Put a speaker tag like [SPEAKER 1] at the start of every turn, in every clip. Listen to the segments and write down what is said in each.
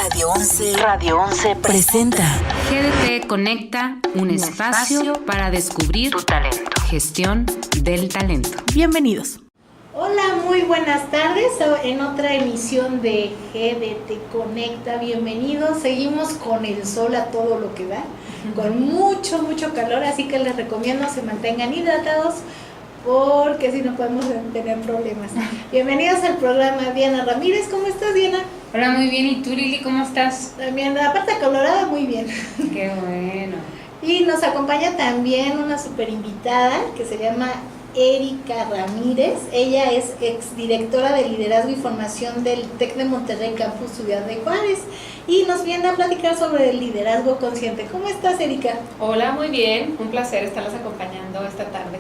[SPEAKER 1] Radio 11 presenta
[SPEAKER 2] GDT Conecta, un espacio para descubrir
[SPEAKER 1] tu talento.
[SPEAKER 2] Gestión del talento.
[SPEAKER 3] Bienvenidos.
[SPEAKER 4] Hola, muy buenas tardes en otra emisión de GDT Conecta. Bienvenidos. Seguimos con el sol a todo lo que da, con mucho calor, así que les recomiendo se mantengan hidratados porque si no podemos tener problemas. Bienvenidos al programa. Diana Ramírez, ¿cómo estás, Diana?
[SPEAKER 2] Hola, muy bien. ¿Y tú, Lili, cómo estás?
[SPEAKER 4] También, aparte acalorada, muy bien.
[SPEAKER 2] Qué bueno.
[SPEAKER 4] Y nos acompaña también una super invitada que se llama Erika Ramírez. Ella es exdirectora de Liderazgo y Formación del TEC de Monterrey Campus Ciudad de Juárez y nos viene a platicar sobre el liderazgo consciente. ¿Cómo estás, Erika?
[SPEAKER 5] Hola, muy bien. Un placer estarlos acompañando esta tarde.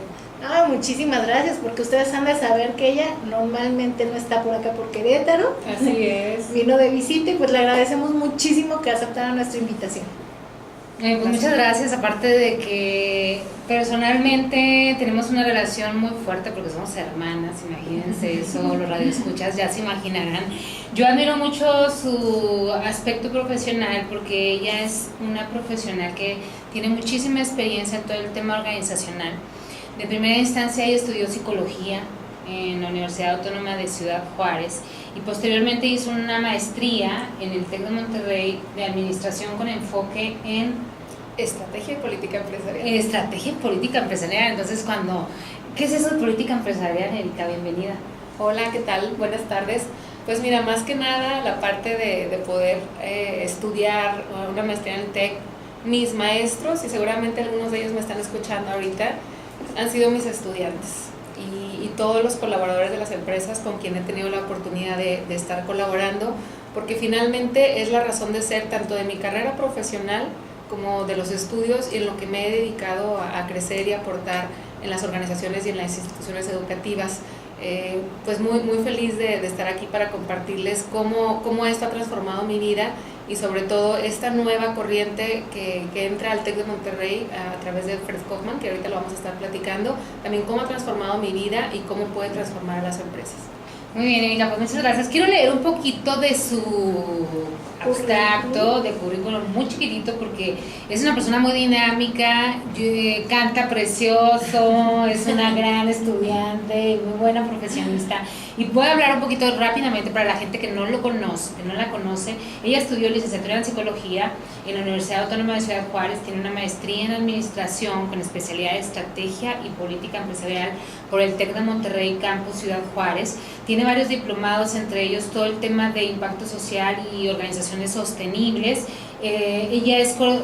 [SPEAKER 4] Muchísimas gracias, porque ustedes han de saber que ella normalmente no está por acá por Querétaro.
[SPEAKER 5] Así es.
[SPEAKER 4] Vino de visita y pues le agradecemos muchísimo que aceptara nuestra invitación.
[SPEAKER 2] Pues muchas gracias, aparte de que personalmente tenemos una relación muy fuerte porque somos hermanas, imagínense eso, los radioescuchas ya se imaginarán. Yo admiro mucho su aspecto profesional porque ella es una profesional que tiene muchísima experiencia en todo el tema organizacional. De primera instancia ella estudió psicología en la Universidad Autónoma de Ciudad Juárez y posteriormente hizo una maestría en el TEC de Monterrey de Administración con enfoque en
[SPEAKER 5] Estrategia y Política Empresarial.
[SPEAKER 2] Estrategia y Política Empresarial. Entonces, ¿qué es eso de política empresarial, Erika? Bienvenida.
[SPEAKER 5] Hola, ¿qué tal? Buenas tardes. Pues mira, más que nada la parte de poder estudiar una maestría en el TEC, mis maestros, y seguramente algunos de ellos me están escuchando ahorita, han sido mis estudiantes y todos los colaboradores de las empresas con quien he tenido la oportunidad de estar colaborando, porque finalmente es la razón de ser tanto de mi carrera profesional como de los estudios y en lo que me he dedicado a crecer y aportar en las organizaciones y en las instituciones educativas. Pues muy feliz de estar aquí para compartirles cómo esto ha transformado mi vida y sobre todo esta nueva corriente que entra al TEC de Monterrey a través de Fred Kaufman, que ahorita lo vamos a estar platicando, también cómo ha transformado mi vida y cómo puede transformar a las empresas.
[SPEAKER 2] Muy bien, Erika, pues muchas gracias. Quiero leer un poquito de su abstracto, de currículum, muy chiquitito, porque es una persona muy dinámica, canta precioso, es una gran estudiante, muy buena profesionista. Y voy a hablar un poquito rápidamente para la gente que no lo conoce, que no la conoce. Ella estudió licenciatura en Psicología en la Universidad Autónoma de Ciudad Juárez, tiene una maestría en Administración con especialidad en Estrategia y Política Empresarial por el TEC de Monterrey Campus Ciudad Juárez. Tiene varios diplomados, entre ellos todo el tema de impacto social y organizaciones sostenibles. Ella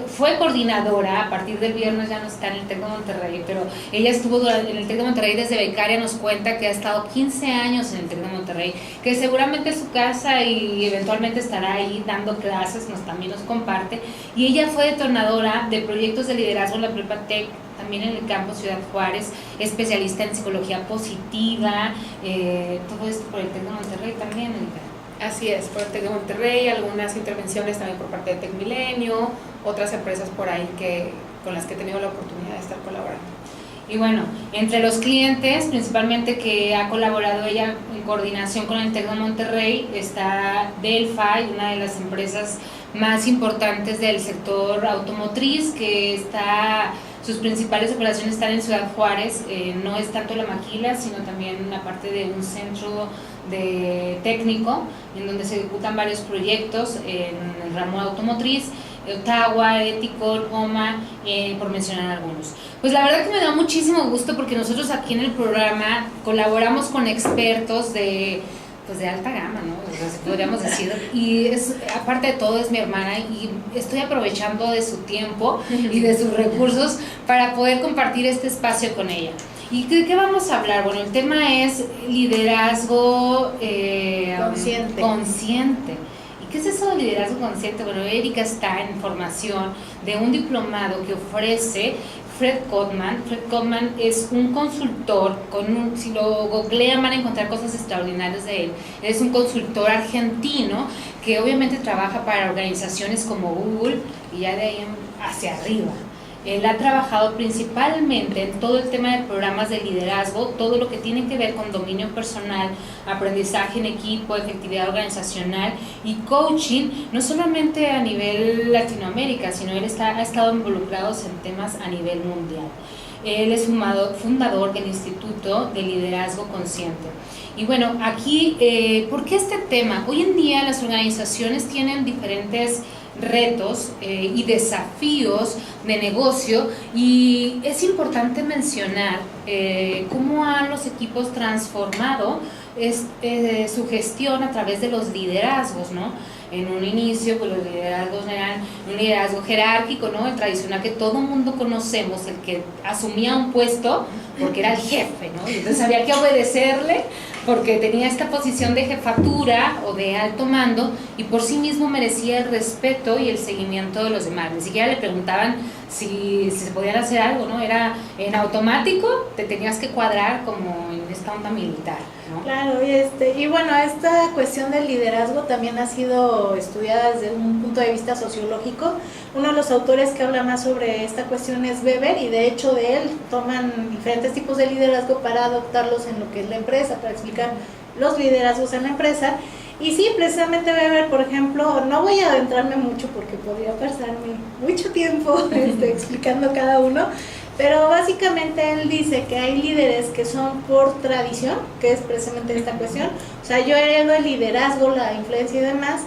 [SPEAKER 2] fue coordinadora, a partir del viernes ya no está en el TEC de Monterrey, pero ella estuvo en el TEC de Monterrey desde becaria, nos cuenta que ha estado 15 años en el TEC de Monterrey, que seguramente es su casa y eventualmente estará ahí dando clases, también nos comparte. Y ella fue detonadora de proyectos de liderazgo en la Prepa TEC, también en el campus Ciudad Juárez, especialista en psicología positiva, todo esto por el TEC de Monterrey también, Erika.
[SPEAKER 5] Así es, por el TEC de Monterrey, algunas intervenciones también por parte de TEC Milenio, otras empresas por ahí con las que he tenido la oportunidad de estar colaborando.
[SPEAKER 2] Y bueno, entre los clientes, principalmente que ha colaborado ella en coordinación con el TEC de Monterrey, está Delphi, una de las empresas más importantes del sector automotriz, que sus principales operaciones están en Ciudad Juárez. No es tanto la maquila, sino también la parte de un centro de técnico en donde se ejecutan varios proyectos en el ramo automotriz. Ottawa, Eticol, OMA, por mencionar algunos. Pues la verdad que me da muchísimo gusto porque nosotros aquí en el programa colaboramos con expertos de alta gama, ¿no? O sea, podríamos decir, y aparte de todo es mi hermana y estoy aprovechando de su tiempo y de sus recursos para poder compartir este espacio con ella. ¿Y de qué vamos a hablar? Bueno, el tema es liderazgo consciente. ¿Qué es eso de liderazgo consciente? Bueno, Erika está en formación de un diplomado que ofrece Fred Kaufman. Fred Kaufman es un consultor, si lo googlean van a encontrar cosas extraordinarias de él. Es un consultor argentino que obviamente trabaja para organizaciones como Google y ya de ahí hacia arriba. Él ha trabajado principalmente en todo el tema de programas de liderazgo, todo lo que tiene que ver con dominio personal, aprendizaje en equipo, efectividad organizacional y coaching, no solamente a nivel Latinoamérica, sino él ha estado involucrado en temas a nivel mundial. Él es fundador del Instituto de Liderazgo Consciente. Y bueno, aquí, ¿por qué este tema? Hoy en día las organizaciones tienen diferentes retos y desafíos de negocio, y es importante mencionar cómo han los equipos transformado su gestión a través de los liderazgos, ¿no? En un inicio, pues los liderazgos eran un liderazgo jerárquico, ¿no? El tradicional que todo mundo conocemos, el que asumía un puesto porque era el jefe, ¿no? Y entonces había que obedecerle porque tenía esta posición de jefatura o de alto mando, y por sí mismo merecía el respeto y el seguimiento de los demás. Ni siquiera le preguntaban si se podían hacer algo, ¿no? Era en automático, te tenías que cuadrar como en esta onda militar, ¿no?
[SPEAKER 4] Claro, y bueno, esta cuestión del liderazgo también ha sido estudiada desde un punto de vista sociológico. Uno de los autores que habla más sobre esta cuestión es Weber, y de hecho de él toman diferentes tipos de liderazgo para adoptarlos en lo que es la empresa, para explicar los liderazgos en la empresa. Y sí, precisamente Weber, por ejemplo, no voy a adentrarme mucho porque podría pasarme mucho tiempo explicando cada uno, pero básicamente él dice que hay líderes que son por tradición, que es precisamente esta cuestión. O sea, yo heredo el liderazgo, la influencia y demás,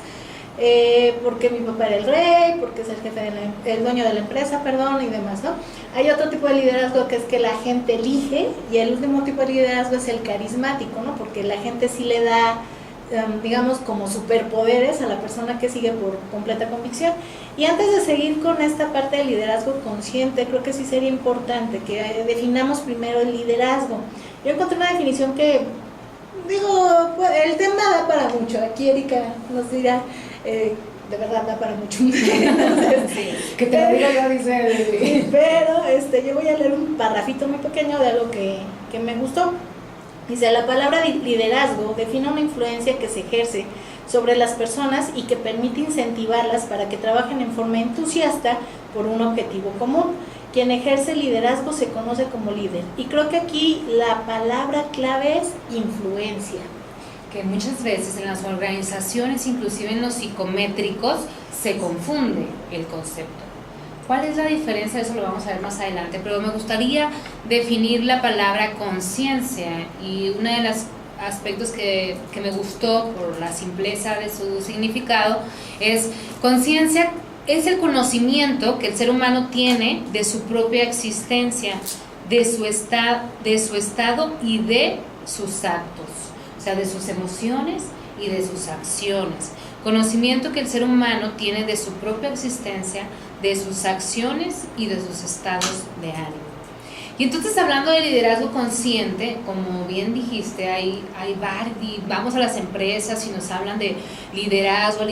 [SPEAKER 4] porque mi papá era el rey, porque es el jefe el dueño de la empresa, perdón, y demás, ¿no? Hay otro tipo de liderazgo que es que la gente elige, y el último tipo de liderazgo es el carismático, ¿no? Porque la gente sí le da, digamos, como superpoderes a la persona que sigue por completa convicción. Y antes de seguir con esta parte del liderazgo consciente, creo que sí sería importante que definamos primero el liderazgo. Yo encontré una definición que, digo, pues, el tema da para mucho. Aquí Erika nos dirá, de verdad da para mucho. Entonces,
[SPEAKER 2] sí, que te lo diga yo, dice.
[SPEAKER 4] Sí, pero yo voy a leer un parrafito muy pequeño de algo que me gustó. Dice, la palabra liderazgo define una influencia que se ejerce sobre las personas y que permite incentivarlas para que trabajen en forma entusiasta por un objetivo común. Quien ejerce liderazgo se conoce como líder. Y creo que aquí la palabra clave es influencia.
[SPEAKER 2] Que muchas veces en las organizaciones, inclusive en los psicométricos, se confunde el concepto. ¿Cuál es la diferencia? Eso lo vamos a ver más adelante, pero me gustaría definir la palabra conciencia, y uno de los aspectos que me gustó por la simpleza de su significado es: conciencia es el conocimiento que el ser humano tiene de su propia existencia, de su estado y de sus actos, o sea, de sus emociones y de sus acciones. Conocimiento que el ser humano tiene de su propia existencia, de sus acciones y de sus estados de ánimo. Y entonces, hablando de liderazgo consciente, como bien dijiste, vamos a las empresas y nos hablan de liderazgo,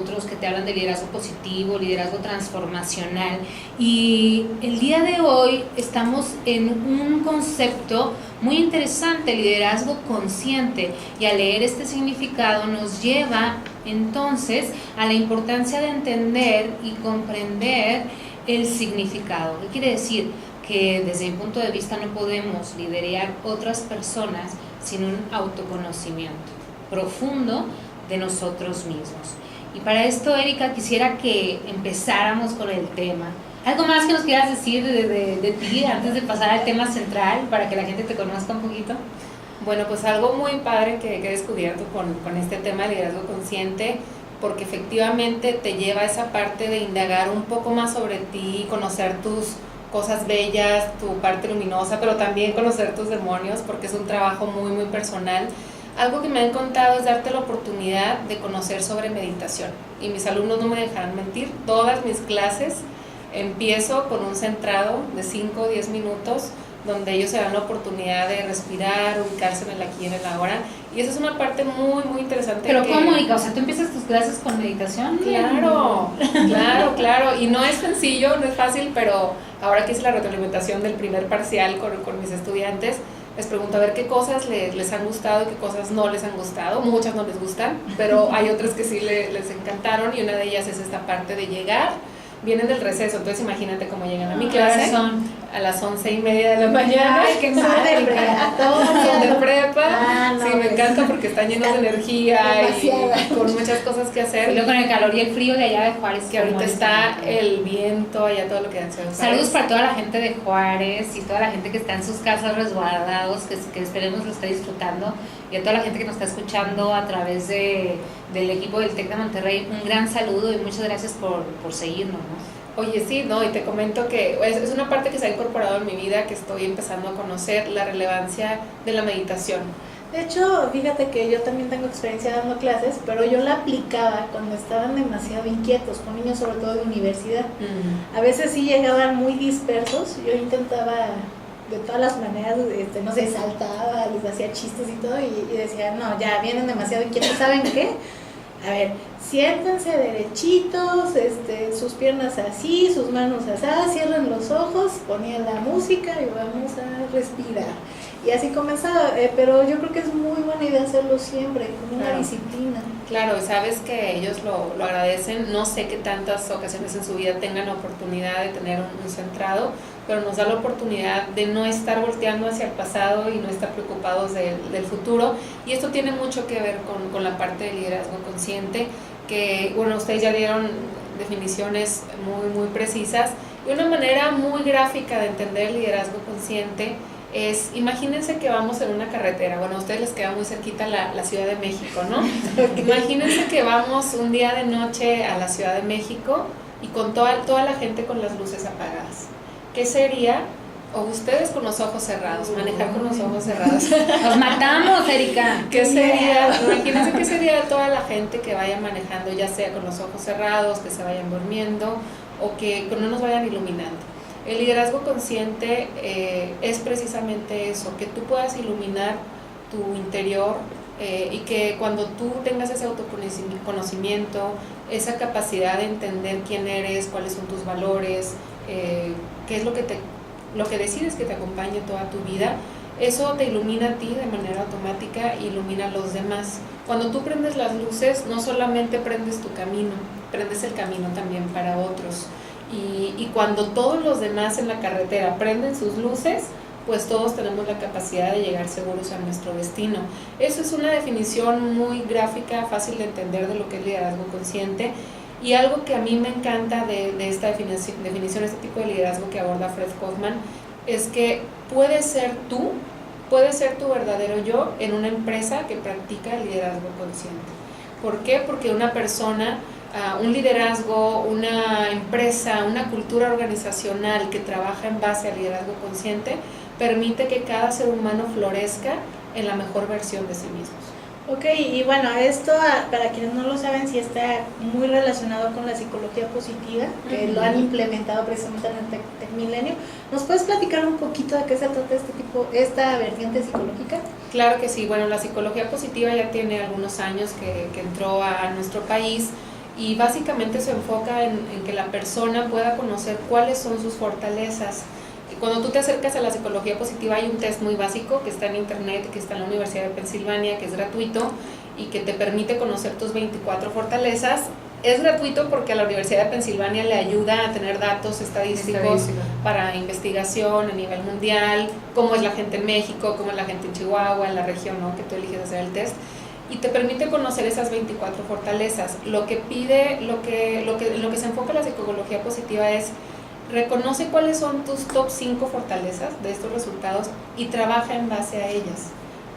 [SPEAKER 2] otros que te hablan de liderazgo positivo, liderazgo transformacional. Y el día de hoy estamos en un concepto muy interesante, liderazgo consciente, y al leer este significado nos lleva entonces a la importancia de entender y comprender el significado. ¿Qué quiere decir? Que desde mi punto de vista no podemos liderar otras personas sin un autoconocimiento profundo de nosotros mismos. Y para esto, Erika, quisiera que empezáramos con el tema. ¿Algo más que nos quieras decir de ti antes de pasar al tema central, para que la gente te conozca un poquito?
[SPEAKER 5] Bueno, pues algo muy padre que he descubierto con este tema de liderazgo consciente, porque efectivamente te lleva a esa parte de indagar un poco más sobre ti, conocer tus cosas bellas, tu parte luminosa, pero también conocer tus demonios, porque es un trabajo muy, muy personal. Algo que me han contado es darte la oportunidad de conocer sobre meditación, y mis alumnos no me dejarán mentir, todas mis clases empiezo con un centrado de 5 o 10 minutos, donde ellos se dan la oportunidad de respirar, ubicarse en el aquí y en el ahora, y esa es una parte muy, muy interesante.
[SPEAKER 2] ¿Pero cómo, Erika? O sea, ¿tú empiezas tus clases con meditación?
[SPEAKER 5] Claro, y no es sencillo, no es fácil, pero ahora que hice la retroalimentación del primer parcial con mis estudiantes, les pregunto a ver qué cosas les han gustado y qué cosas no les han gustado. Muchas no les gustan, pero hay otras que sí les encantaron, y una de ellas es esta parte de llegar vienen del receso, entonces imagínate cómo llegan a mi
[SPEAKER 2] ¿Qué
[SPEAKER 5] clase.
[SPEAKER 2] horas son?
[SPEAKER 5] A las 11:30 de la mañana.
[SPEAKER 2] Ay, qué
[SPEAKER 4] Son de
[SPEAKER 2] mal.
[SPEAKER 4] preparatoria.
[SPEAKER 5] Son de prepa.
[SPEAKER 4] Ah, no,
[SPEAKER 5] sí, me
[SPEAKER 4] pues,
[SPEAKER 5] encanta porque están llenos de energía
[SPEAKER 4] demasiada.
[SPEAKER 5] y con muchas cosas que
[SPEAKER 2] Y
[SPEAKER 5] hacer.
[SPEAKER 2] luego con el calor y el frío de allá de Juárez.
[SPEAKER 5] Que ahorita
[SPEAKER 2] como
[SPEAKER 5] está
[SPEAKER 2] dicen.
[SPEAKER 5] el viento, allá todo lo que dan.
[SPEAKER 2] Saludos para toda la gente de Juárez y toda la gente que está en sus casas resguardados, que esperemos lo esté disfrutando, y a toda la gente que nos está escuchando a través del equipo del TEC de Monterrey. Un gran saludo y muchas gracias por seguirnos, ¿no?
[SPEAKER 5] Oye, sí, no, y te comento que es una parte que se ha incorporado en mi vida, que estoy empezando a conocer la relevancia de la meditación.
[SPEAKER 4] De hecho, fíjate que yo también tengo experiencia dando clases, pero yo la aplicaba cuando estaban demasiado inquietos, con niños sobre todo de universidad. A veces sí llegaban muy dispersos, yo intentaba de todas las maneras, no sé, saltaba, les hacía chistes y todo, y decía, no, ya vienen demasiado inquietos, ¿saben qué? A ver, siéntense derechitos, sus piernas así, sus manos así, cierren los ojos, ponían la música y vamos a respirar. Y así comenzaba, pero yo creo que es muy buena idea hacerlo siempre, con una disciplina.
[SPEAKER 5] Claro, y sabes que ellos lo agradecen. No sé qué tantas ocasiones en su vida tengan la oportunidad de tener un centrado, pero nos da la oportunidad de no estar volteando hacia el pasado y no estar preocupados del futuro. Y esto tiene mucho que ver con la parte de liderazgo consciente, que bueno, ustedes ya dieron definiciones muy precisas, y una manera muy gráfica de entender el liderazgo consciente es, imagínense que vamos en una carretera. Bueno, a ustedes les queda muy cerquita la Ciudad de México, ¿no? Imagínense que vamos un día de noche a la Ciudad de México y con toda la gente con las luces apagadas. ¿Qué sería? O ustedes con los ojos cerrados, manejar con los ojos cerrados.
[SPEAKER 2] Nos matamos, Erika.
[SPEAKER 5] ¿Qué sería? Imagínense qué sería toda la gente que vaya manejando, ya sea con los ojos cerrados, que se vayan durmiendo o que no nos vayan iluminando. El liderazgo consciente es precisamente eso, que tú puedas iluminar tu interior y que cuando tú tengas ese autoconocimiento, esa capacidad de entender quién eres, cuáles son tus valores, qué es lo que decides que te acompañe toda tu vida, eso te ilumina a ti de manera automática e ilumina a los demás. Cuando tú prendes las luces, no solamente prendes tu camino, prendes el camino también para otros. Y cuando todos los demás en la carretera prenden sus luces, pues todos tenemos la capacidad de llegar seguros a nuestro destino. Eso es una definición muy gráfica, fácil de entender de lo que es liderazgo consciente. Y algo que a mí me encanta de esta definición, este tipo de liderazgo que aborda Fred Hoffman, es que puedes ser tu verdadero yo en una empresa que practica el liderazgo consciente. ¿Por qué? Porque una persona, un liderazgo, una empresa, una cultura organizacional que trabaja en base al liderazgo consciente permite que cada ser humano florezca en la mejor versión de sí mismos.
[SPEAKER 4] Ok, y bueno, esto para quienes no lo saben, sí está muy relacionado con la psicología positiva, que lo han implementado precisamente en el Tec Milenio. ¿Nos puedes platicar un poquito de qué se trata esta vertiente psicológica?
[SPEAKER 5] Claro que sí, bueno, la psicología positiva ya tiene algunos años que entró a nuestro país y básicamente se enfoca en que la persona pueda conocer cuáles son sus fortalezas. Cuando tú te acercas a la psicología positiva hay un test muy básico que está en internet, que está en la Universidad de Pensilvania, que es gratuito y que te permite conocer tus 24 fortalezas. Es gratuito porque a la Universidad de Pensilvania le ayuda a tener datos estadísticos para investigación a nivel mundial, cómo es la gente en México, cómo es la gente en Chihuahua, en la región, ¿no?, que tú eliges hacer el test, y te permite conocer esas 24 fortalezas. Lo que se enfoca la psicología positiva es: reconoce cuáles son tus top 5 fortalezas de estos resultados y trabaja en base a ellas.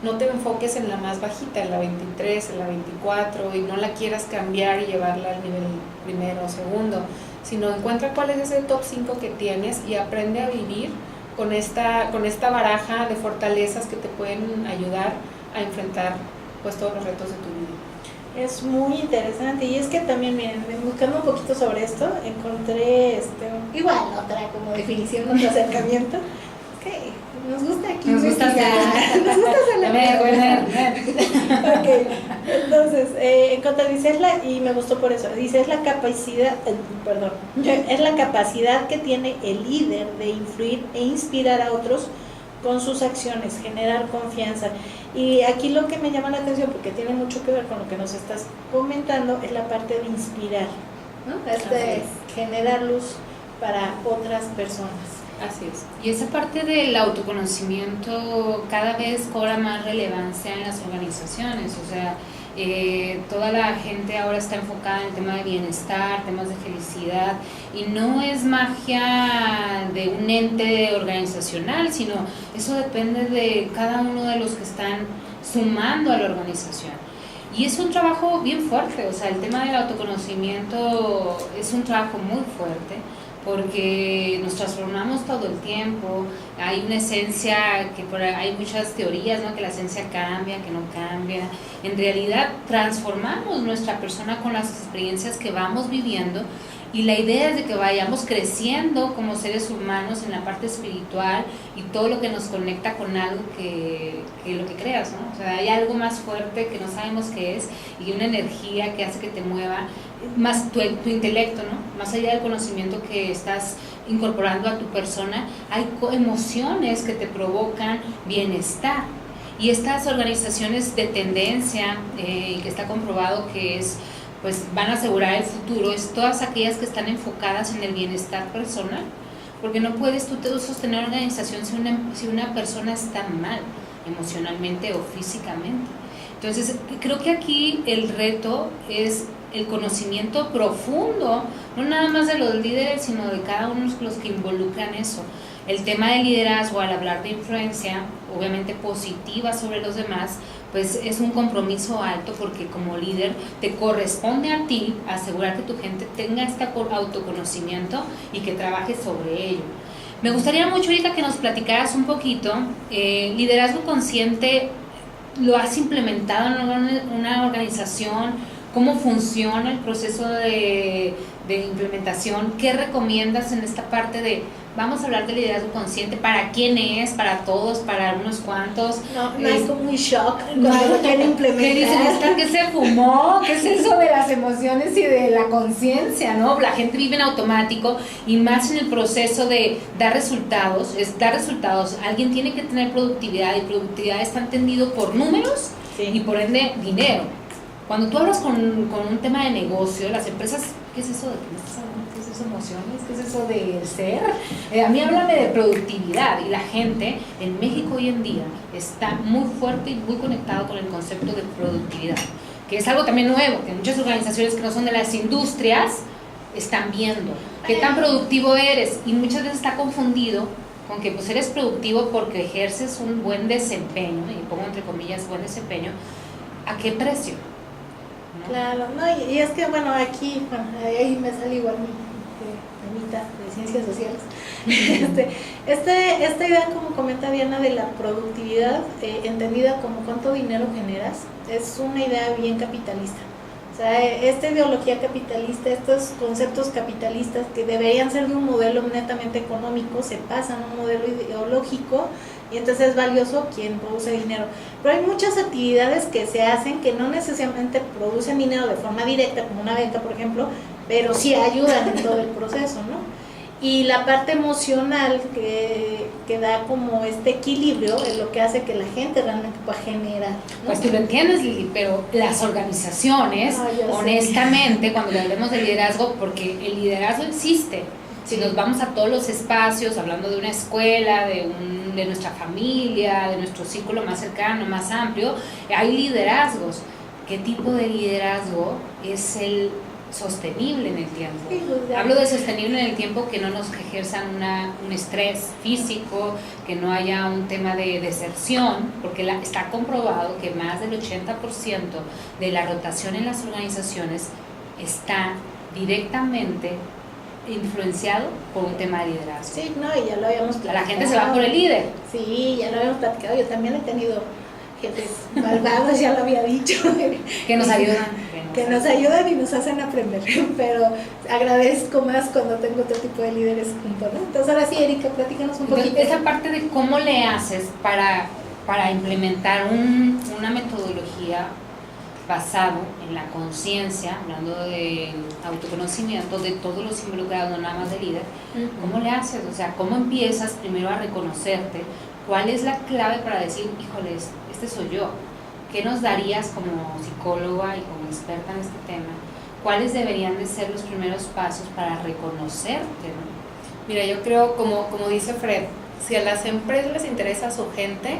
[SPEAKER 5] No te enfoques en la más bajita, en la 23, en la 24, y no la quieras cambiar y llevarla al nivel primero o segundo, sino encuentra cuál es ese top 5 que tienes y aprende a vivir con esta baraja de fortalezas que te pueden ayudar a enfrentar pues todos los retos de tu vida.
[SPEAKER 4] Es muy interesante, y es que también, miren, buscando un poquito sobre esto, encontré igual otra como definición, otro acercamiento. Ok, nos gusta aquí.
[SPEAKER 2] Nos gusta hacer.
[SPEAKER 4] Ok, entonces, dice, y me gustó por eso, dice, es la capacidad que tiene el líder de influir e inspirar a otros con sus acciones, generar confianza. Y aquí lo que me llama la atención, porque tiene mucho que ver con lo que nos estás comentando, es la parte de inspirar, ¿no? generar luz para otras personas.
[SPEAKER 5] Así es.
[SPEAKER 2] Y esa parte del autoconocimiento cada vez cobra más relevancia en las organizaciones, o sea, toda la gente ahora está enfocada en el tema de bienestar, temas de felicidad, y no es magia de un ente organizacional, sino eso depende de cada uno de los que están sumando a la organización. Y es un trabajo bien fuerte, o sea, el tema del autoconocimiento es un trabajo muy fuerte, porque nos transformamos todo el tiempo, hay una esencia, hay muchas teorías, ¿no? Que la esencia cambia, que no cambia. En realidad transformamos nuestra persona con las experiencias que vamos viviendo, y la idea es de que vayamos creciendo como seres humanos en la parte espiritual y todo lo que nos conecta con algo que lo que creas, ¿no? O sea, hay algo más fuerte que no sabemos qué es, y una energía que hace que te mueva más tu intelecto, ¿no? Más allá del conocimiento que estás incorporando a tu persona, hay emociones que te provocan bienestar. Y estas organizaciones de tendencia, que está comprobado que pues van a asegurar el futuro, es todas aquellas que están enfocadas en el bienestar personal, porque no puedes tú sostener una organización si una persona está mal emocionalmente o físicamente. Entonces, creo que aquí el reto es el conocimiento profundo, no nada más de los líderes, sino de cada uno de los que involucran eso. El tema del liderazgo, al hablar de influencia, obviamente positiva sobre los demás, pues es un compromiso alto, porque como líder te corresponde a ti asegurar que tu gente tenga este autoconocimiento y que trabaje sobre ello. Me gustaría mucho ahorita que nos platicaras un poquito, liderazgo consciente, ¿lo has implementado en una organización? ¿Cómo funciona el proceso de implementación? ¿Qué recomiendas en esta parte de, vamos a hablar de liderazgo consciente? ¿Para quién es? ¿Para todos? ¿Para unos cuantos?
[SPEAKER 4] No es como un shock cuando lo quieren implementar.
[SPEAKER 2] ¿Qué dicen? ¿Qué se fumó? ¿Qué es eso de las emociones y de la conciencia, no? La gente vive en automático, y más en el proceso de dar resultados. Alguien tiene que tener productividad, y productividad está entendido por números, sí, y por ende dinero. Cuando tú hablas con un tema de negocio, las empresas, ¿qué es eso de qué me estás hablando? ¿Qué es eso de emociones? ¿Qué es eso de ser? A mí háblame de productividad, y la gente en México hoy en día está muy fuerte y muy conectado con el concepto de productividad, que es algo también nuevo, que muchas organizaciones que no son de las industrias están viendo qué tan productivo eres, y muchas veces está confundido con que pues eres productivo porque ejerces un buen desempeño, y pongo entre comillas buen desempeño, ¿a qué precio? ¿No?
[SPEAKER 4] Claro, no, y es que bueno, aquí, ahí me sale igual mi temita de ciencias sociales. Esta idea, como comenta Diana, de la productividad, entendida como cuánto dinero generas, es una idea bien capitalista. O sea, esta ideología capitalista, estos conceptos capitalistas que deberían ser de un modelo netamente económico, se pasan a un modelo ideológico, y entonces es valioso quien produce dinero. Pero hay muchas actividades que se hacen que no necesariamente producen dinero de forma directa, como una venta, por ejemplo, pero sí ayudan en todo el proceso, ¿no? Y la parte emocional que da como este equilibrio es lo que hace que la gente realmente pueda generar, ¿no?
[SPEAKER 2] Pues tú lo entiendes, Lili, pero las organizaciones, honestamente, cuando le hablemos de liderazgo, porque el liderazgo existe, si nos vamos a todos los espacios, hablando de una escuela, de nuestra familia, de nuestro círculo más cercano, más amplio, hay liderazgos. ¿Qué tipo de liderazgo es el sostenible en el tiempo?
[SPEAKER 4] Sí, pues,
[SPEAKER 2] hablo de sostenible en el tiempo, que no nos ejerzan un estrés físico, que no haya un tema de deserción, porque está comprobado que más del 80% de la rotación en las organizaciones está directamente influenciado por un tema de liderazgo.
[SPEAKER 4] Sí, no, y ya lo habíamos platicado.
[SPEAKER 2] La gente se va por el líder.
[SPEAKER 4] Sí, ya lo habíamos platicado. Yo también he tenido jefes malvados, ya lo había dicho.
[SPEAKER 2] Que nos ayudan.
[SPEAKER 4] Que nos ayudan y nos hacen aprender. Pero agradezco más cuando tengo otro tipo de líderes junto, ¿no? Entonces ahora sí, Erika, platícanos un poquito.
[SPEAKER 2] Esa parte de cómo le haces para implementar una metodología basado en la conciencia, hablando de autoconocimiento de todos los involucrados, no nada más del líder. ¿Cómo le haces? O sea, ¿cómo empiezas primero a reconocerte? ¿Cuál es la clave para decir, híjoles, este soy yo? ¿Qué nos darías como psicóloga y como experta en este tema ¿cuáles deberían de ser los primeros pasos para reconocerte, ¿no?
[SPEAKER 5] Mira, yo creo, como dice Fred, si a las empresas les interesa su gente,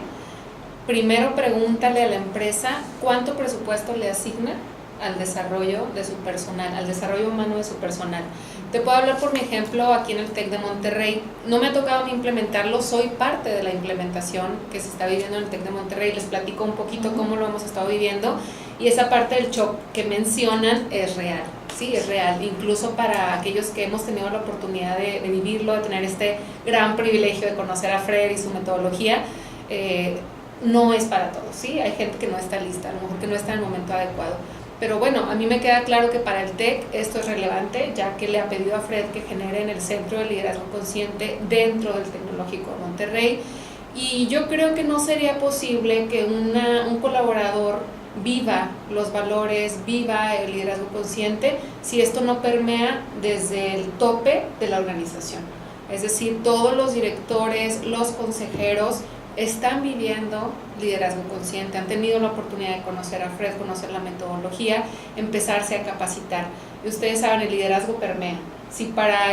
[SPEAKER 5] primero pregúntale a la empresa cuánto presupuesto le asigna al desarrollo de su personal, al desarrollo humano de su personal. Te puedo hablar por mi ejemplo aquí en el TEC de Monterrey. No me ha tocado a mí implementarlo, soy parte de la implementación que se está viviendo en el TEC de Monterrey. Les platico un poquito cómo lo hemos estado viviendo, y esa parte del shock que mencionan es real, sí, es real. Incluso para aquellos que hemos tenido la oportunidad de vivirlo, de tener este gran privilegio de conocer a Fred y su metodología, no es para todos, ¿sí? Hay gente que no está lista, a lo mejor que no está en el momento adecuado. Pero bueno, a mí me queda claro que para el TEC esto es relevante, ya que le ha pedido a Fred que genere en el Centro de Liderazgo Consciente dentro del Tecnológico de Monterrey. Y yo creo que no sería posible que un colaborador viva los valores, viva el liderazgo consciente, si esto no permea desde el tope de la organización. Es decir, todos los directores, los consejeros están viviendo liderazgo consciente, han tenido la oportunidad de conocer a Fred, conocer la metodología, empezarse a capacitar. Y ustedes saben, el liderazgo permea. Si para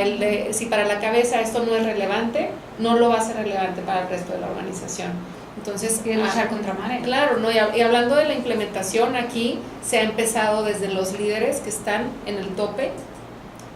[SPEAKER 5] la cabeza esto no es relevante, no lo va a ser relevante para el resto de la organización. Entonces,
[SPEAKER 2] luchar contra marea.
[SPEAKER 5] Claro, ¿no? Y hablando de la implementación, aquí se ha empezado desde los líderes que están en el tope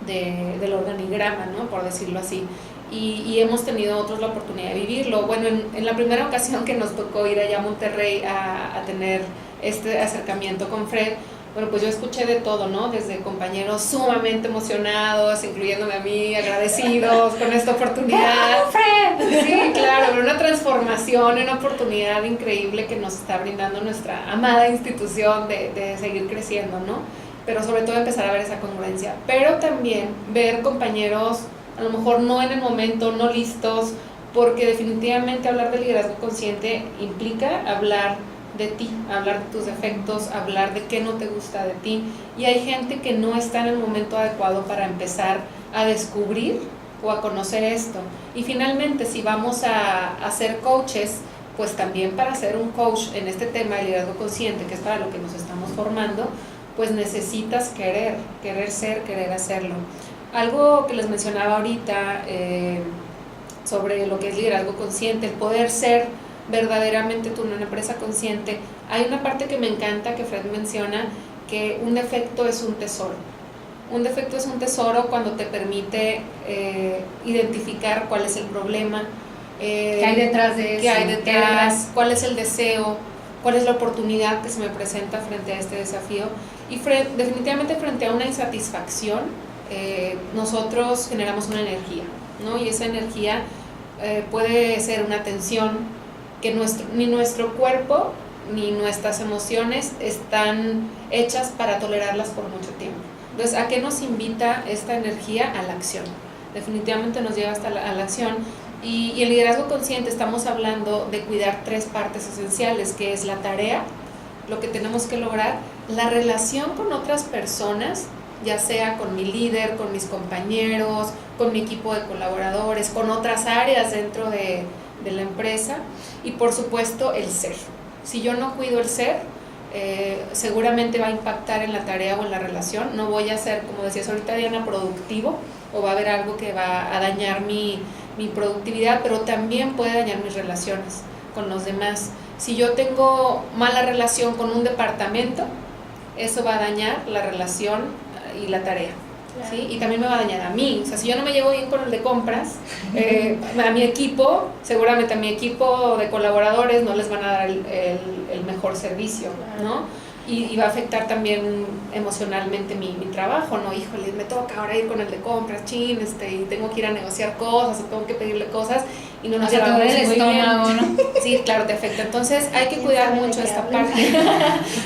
[SPEAKER 5] del organigrama, ¿no? Por decirlo así. Y hemos tenido otros la oportunidad de vivirlo. Bueno, en la primera ocasión que nos tocó ir allá a Monterrey a tener este acercamiento con Fred, bueno, pues yo escuché de todo, ¿no? Desde compañeros sumamente emocionados, incluyéndome a mí, agradecidos con esta oportunidad.
[SPEAKER 2] ¡Fred!
[SPEAKER 5] Sí, claro, una transformación, una oportunidad increíble que nos está brindando nuestra amada institución de seguir creciendo, ¿no? Pero sobre todo empezar a ver esa congruencia. Pero también ver compañeros a lo mejor no en el momento, no listos, porque definitivamente hablar de liderazgo consciente implica hablar de ti, hablar de tus defectos, hablar de qué no te gusta de ti, y hay gente que no está en el momento adecuado para empezar a descubrir o a conocer esto. Y finalmente, si vamos a ser coaches, pues también para ser un coach en este tema de liderazgo consciente, que es para lo que nos estamos formando, pues necesitas querer ser, querer hacerlo. Algo que les mencionaba ahorita sobre lo que es liderazgo consciente, el poder ser verdaderamente tú en una empresa consciente. Hay una parte que me encanta que Fred menciona, que un defecto es un tesoro. Un defecto es un tesoro cuando te permite identificar cuál es el problema,
[SPEAKER 2] ¿qué hay detrás de eso?
[SPEAKER 5] ¿Qué hay detrás? ¿Cuál es el deseo? ¿Cuál es la oportunidad que se me presenta frente a este desafío? Y definitivamente frente a una insatisfacción, nosotros generamos una energía, ¿no? Y esa energía puede ser una tensión que ni nuestro cuerpo ni nuestras emociones están hechas para tolerarlas por mucho tiempo. Entonces, ¿a qué nos invita esta energía? A la acción. Definitivamente nos lleva hasta a la acción. Y el liderazgo consciente, estamos hablando de cuidar 3 partes esenciales, que es la tarea, lo que tenemos que lograr, la relación con otras personas, ya sea con mi líder, con mis compañeros, con mi equipo de colaboradores, con otras áreas dentro de la empresa, y por supuesto el ser. Si yo no cuido el ser, seguramente va a impactar en la tarea o en la relación. No voy a ser, como decías ahorita, Diana, productivo, o va a haber algo que va a dañar mi productividad, pero también puede dañar mis relaciones con los demás. Si yo tengo mala relación con un departamento, eso va a dañar la relación y la tarea, claro. ¿Sí? Y también me va a dañar a mí. O sea, si yo no me llevo bien con el de compras, a mi equipo, seguramente a mi equipo de colaboradores no les van a dar el mejor servicio, ¿no? Y va a afectar también emocionalmente mi trabajo, ¿no? Híjole, me toca ahora ir con el de compras, y tengo que ir a negociar cosas, o tengo que pedirle cosas, y no nos llevamos muy bien.
[SPEAKER 2] ¿No?
[SPEAKER 5] Sí, claro, te afecta. Entonces hay que cuidar mucho esta parte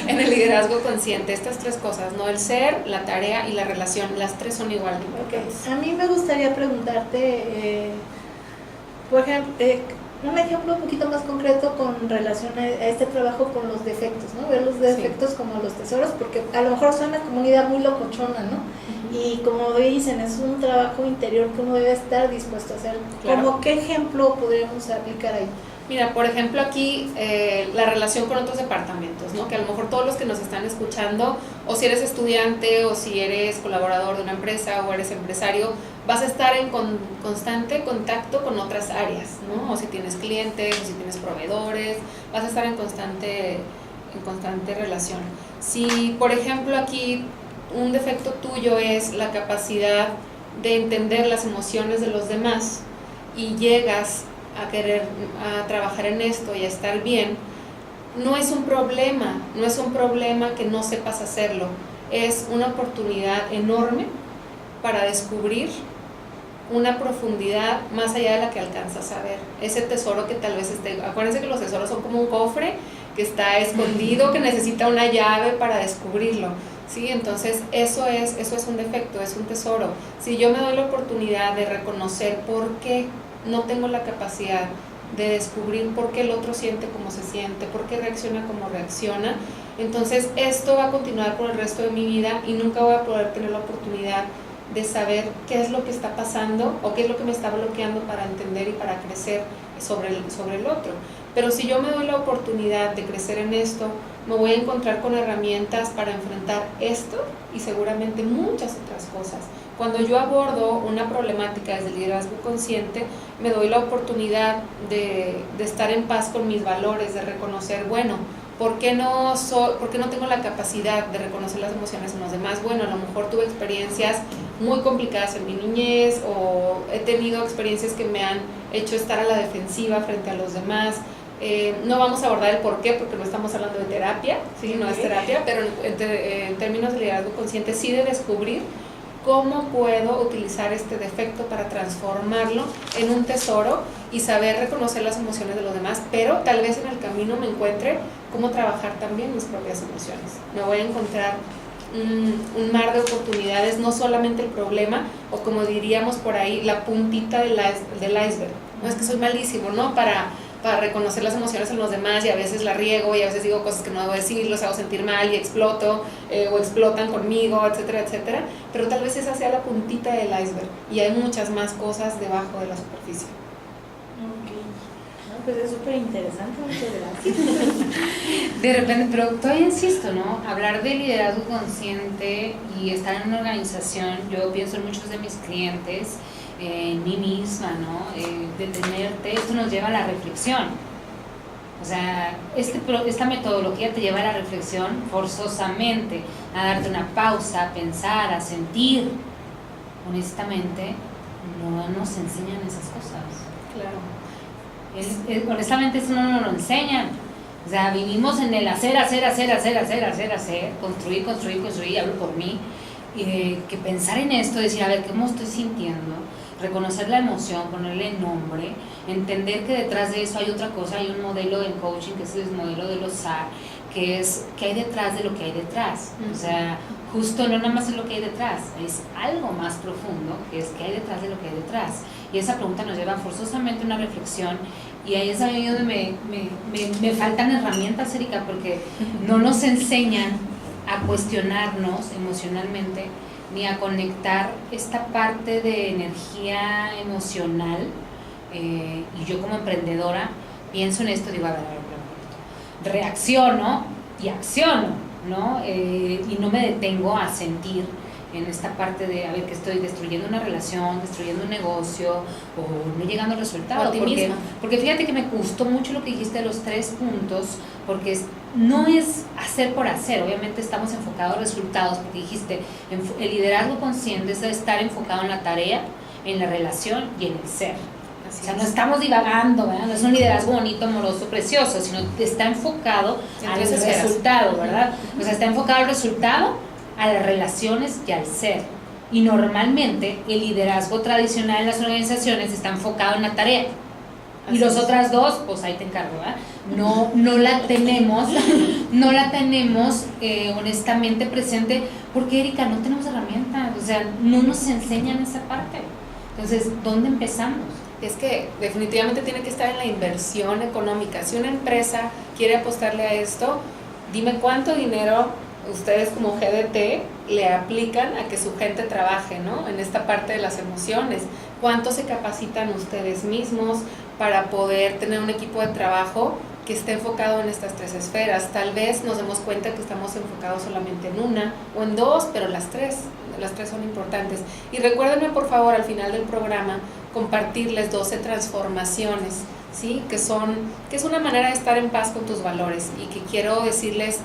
[SPEAKER 5] en el liderazgo consciente, estas 3 cosas, ¿no? El ser, la tarea y la relación, las 3 son igual de importantes.
[SPEAKER 4] Okay. A mí me gustaría preguntarte, por ejemplo, un ejemplo un poquito más concreto con relación a este trabajo con los defectos, ¿no? Ver los defectos como los tesoros, porque a lo mejor suena como una idea muy locochona, ¿no? Y como dicen, es un trabajo interior que uno debe estar dispuesto a hacer.
[SPEAKER 5] Claro.
[SPEAKER 4] ¿Cómo qué ejemplo podríamos aplicar ahí?
[SPEAKER 5] Mira, por ejemplo, aquí la relación con otros departamentos, ¿no? Que a lo mejor todos los que nos están escuchando, o si eres estudiante, o si eres colaborador de una empresa, o eres empresario, vas a estar en constante contacto con otras áreas, ¿no? O si tienes clientes, o si tienes proveedores, vas a estar en constante relación. Si, por ejemplo, aquí un defecto tuyo es la capacidad de entender las emociones de los demás y llegas a querer a trabajar en esto y a estar bien, no es un problema que no sepas hacerlo, es una oportunidad enorme para descubrir una profundidad más allá de la que alcanzas a ver, ese tesoro que tal vez acuérdense que los tesoros son como un cofre que está escondido, que necesita una llave para descubrirlo, ¿sí? Entonces eso es un defecto, es un tesoro. Si yo me doy la oportunidad de reconocer por qué no tengo la capacidad de descubrir por qué el otro siente como se siente, por qué reacciona como reacciona, entonces esto va a continuar por el resto de mi vida y nunca voy a poder tener la oportunidad de saber qué es lo que está pasando o qué es lo que me está bloqueando para entender y para crecer sobre el otro. Pero si yo me doy la oportunidad de crecer en esto, me voy a encontrar con herramientas para enfrentar esto y seguramente muchas otras cosas. Cuando yo abordo una problemática desde el liderazgo consciente, me doy la oportunidad de estar en paz con mis valores, de reconocer, bueno, ¿por qué no tengo la capacidad de reconocer las emociones en los demás? Bueno, a lo mejor tuve experiencias muy complicadas en mi niñez o he tenido experiencias que me han hecho estar a la defensiva frente a los demás. No vamos a abordar el por qué, porque no estamos hablando de terapia, ¿sí? No es terapia, pero en términos de liderazgo consciente sí de descubrir cómo puedo utilizar este defecto para transformarlo en un tesoro y saber reconocer las emociones de los demás, pero tal vez en el camino me encuentre cómo trabajar también mis propias emociones. Me voy a encontrar un mar de oportunidades, no solamente el problema, o como diríamos por ahí, la puntita del iceberg. No es que soy malísimo, ¿no? Para reconocer las emociones en los demás y a veces la riego y a veces digo cosas que no debo decir, los hago sentir mal y exploto o explotan conmigo, etcétera, etcétera, pero tal vez esa sea la puntita del iceberg y hay muchas más cosas debajo de la superficie.
[SPEAKER 4] Ok, no, pues es súper interesante, muchas gracias.
[SPEAKER 2] De repente, pero todavía insisto, ¿no? Hablar de liderazgo consciente y estar en una organización, yo pienso en muchos de mis clientes, en mí misma, ¿no? Detenerte, esto nos lleva a la reflexión. O sea, esta metodología te lleva a la reflexión forzosamente, a darte una pausa, a pensar, a sentir. Honestamente, no nos enseñan esas cosas.
[SPEAKER 5] Claro.
[SPEAKER 2] Honestamente, eso no nos lo enseñan. O sea, vivimos en el hacer, construir, hablo por mí. Que pensar en esto, decir, a ver, ¿cómo estoy sintiendo? Reconocer la emoción, ponerle nombre, entender que detrás de eso hay otra cosa, hay un modelo en coaching que es el modelo de los SAR, que es qué hay detrás de lo que hay detrás. O sea, justo no nada más es lo que hay detrás, es algo más profundo, que es qué hay detrás de lo que hay detrás. Y esa pregunta nos lleva forzosamente a una reflexión y ahí es ahí donde me faltan herramientas, Erika, porque no nos enseñan a cuestionarnos emocionalmente ni a conectar esta parte de energía emocional. Y yo como emprendedora pienso en esto, digo, a ver, reacciono y acciono, ¿no? Y no me detengo a sentir en esta parte de, a ver, que estoy destruyendo una relación, destruyendo un negocio o no llegando al resultado. Porque fíjate que me gustó mucho lo que dijiste de los 3 puntos, porque no es hacer por hacer, obviamente estamos enfocados en resultados, porque dijiste, el liderazgo consciente es estar enfocado en la tarea, en la relación y en el ser. O sea, no estamos divagando, ¿verdad? No es un liderazgo bonito, amoroso, precioso, sino está enfocado al resultado, ¿verdad? O sea, está enfocado al resultado, a las relaciones y al ser. Y normalmente el liderazgo tradicional en las organizaciones está enfocado en la tarea. Y las otras 2, pues ahí te encargo, ¿verdad? No la tenemos, honestamente presente, porque Erika, no tenemos herramientas, o sea, no nos enseñan esa parte. Entonces, ¿dónde empezamos?
[SPEAKER 5] Es que definitivamente tiene que estar en la inversión económica. Si una empresa quiere apostarle a esto, dime cuánto dinero ustedes como GDT le aplican a que su gente trabaje, ¿no? En esta parte de las emociones. ¿Cuánto se capacitan ustedes mismos? para poder tener un equipo de trabajo que esté enfocado en estas 3 esferas. Tal vez nos demos cuenta que estamos enfocados solamente en una o en 2, pero las tres son importantes. Y recuérdenme, por favor, al final del programa, compartirles 12 transformaciones, ¿sí? Que es una manera de estar en paz con tus valores, y que quiero decirles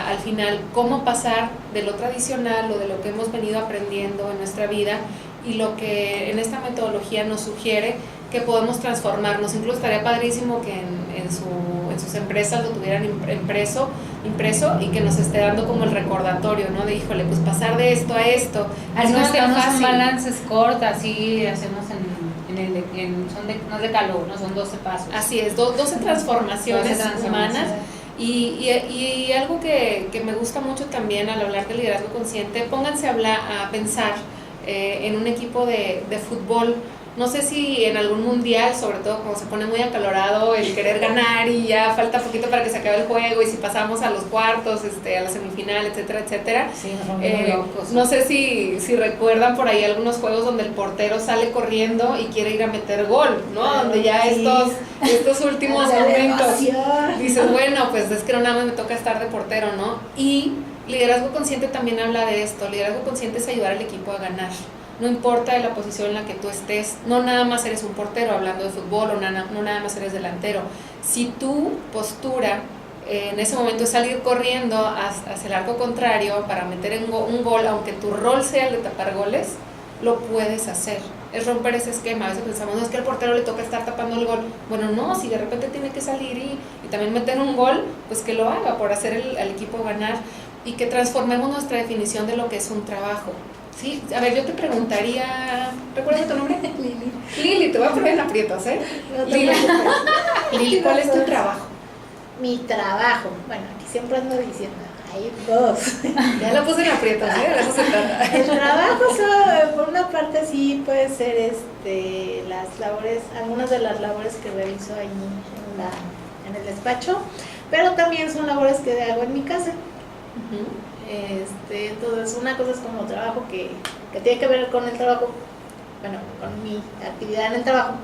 [SPEAKER 5] al final cómo pasar de lo tradicional o de lo que hemos venido aprendiendo en nuestra vida, y lo que en esta metodología nos sugiere que podemos transformarnos. Incluso estaría padrísimo que en sus empresas lo tuvieran impreso y que nos esté dando como el recordatorio, ¿no? De híjole, pues pasar de esto a esto.
[SPEAKER 2] Así
[SPEAKER 5] no es tan
[SPEAKER 2] hacemos
[SPEAKER 5] fácil.
[SPEAKER 2] un balance score, así hacemos son de calor, ¿no? Son 12 pasos.
[SPEAKER 5] Así es, 12 transformaciones humanas. Y algo que me gusta mucho también al hablar de liderazgo consciente, pónganse a pensar en un equipo de fútbol. No sé si en algún mundial, sobre todo cuando se pone muy acalorado el querer ganar y ya falta poquito para que se acabe el juego, y si pasamos a los cuartos, a la semifinal, etcétera, etcétera.
[SPEAKER 2] Sí, nos volvemos locos.
[SPEAKER 5] No sé si recuerdan por ahí algunos juegos donde el portero sale corriendo y quiere ir a meter gol, ¿no? Donde ya
[SPEAKER 4] sí.
[SPEAKER 5] estos últimos
[SPEAKER 4] La
[SPEAKER 5] momentos
[SPEAKER 4] emoción.
[SPEAKER 5] dices, bueno, pues es que no nada más me toca estar de portero, ¿no? Y liderazgo consciente también habla de esto. Liderazgo consciente es ayudar al equipo a ganar. No importa de la posición en la que tú estés, no nada más eres un portero hablando de fútbol, o no nada más eres delantero. Si tu postura en ese momento es salir corriendo hacia el arco contrario para meter un gol, aunque tu rol sea el de tapar goles, lo puedes hacer. Es romper ese esquema. A veces pensamos, no, es que al portero le toca estar tapando el gol. Bueno, no, si de repente tiene que salir y también meter un gol, pues que lo haga por hacer al equipo ganar, y que transformemos nuestra definición de lo que es un trabajo. Sí, a ver, yo te preguntaría, ¿recuerdas tu nombre? Lili, te voy a poner en aprietos, ¿eh?
[SPEAKER 4] No te
[SPEAKER 5] Lili,
[SPEAKER 4] preocupes.
[SPEAKER 5] Lili, ¿cuál es tu trabajo?
[SPEAKER 4] Mi trabajo, bueno, aquí siempre ando diciendo, hay 2.
[SPEAKER 5] Ya la puse en aprietos, ¿eh? De eso se trata.
[SPEAKER 4] El trabajo, por una parte sí puede ser las labores, algunas de las labores que realizo ahí en el despacho, pero también son labores que hago en mi casa. Entonces una cosa es como trabajo que tiene que ver con el trabajo, bueno, con mi actividad en el trabajo,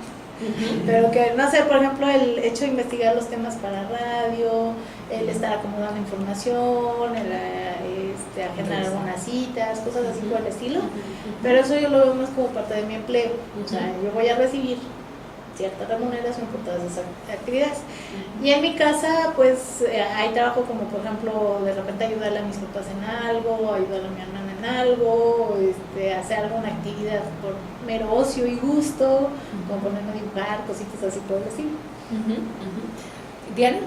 [SPEAKER 4] pero que, no sé, por ejemplo, el hecho de investigar los temas para radio, el estar acomodando información, el agendar algunas citas, cosas así por el estilo, pero eso yo lo veo más como parte de mi empleo. O sea, yo voy a recibir cierta remuneración por todas esas actividades. Y en mi casa, pues, hay trabajo como, por ejemplo, de repente ayudarle a mis papás en algo, ayudarle a mi hermana en algo, hacer alguna actividad por mero ocio y gusto, como ponerme a dibujar, cositas así por el estilo.
[SPEAKER 5] Diana,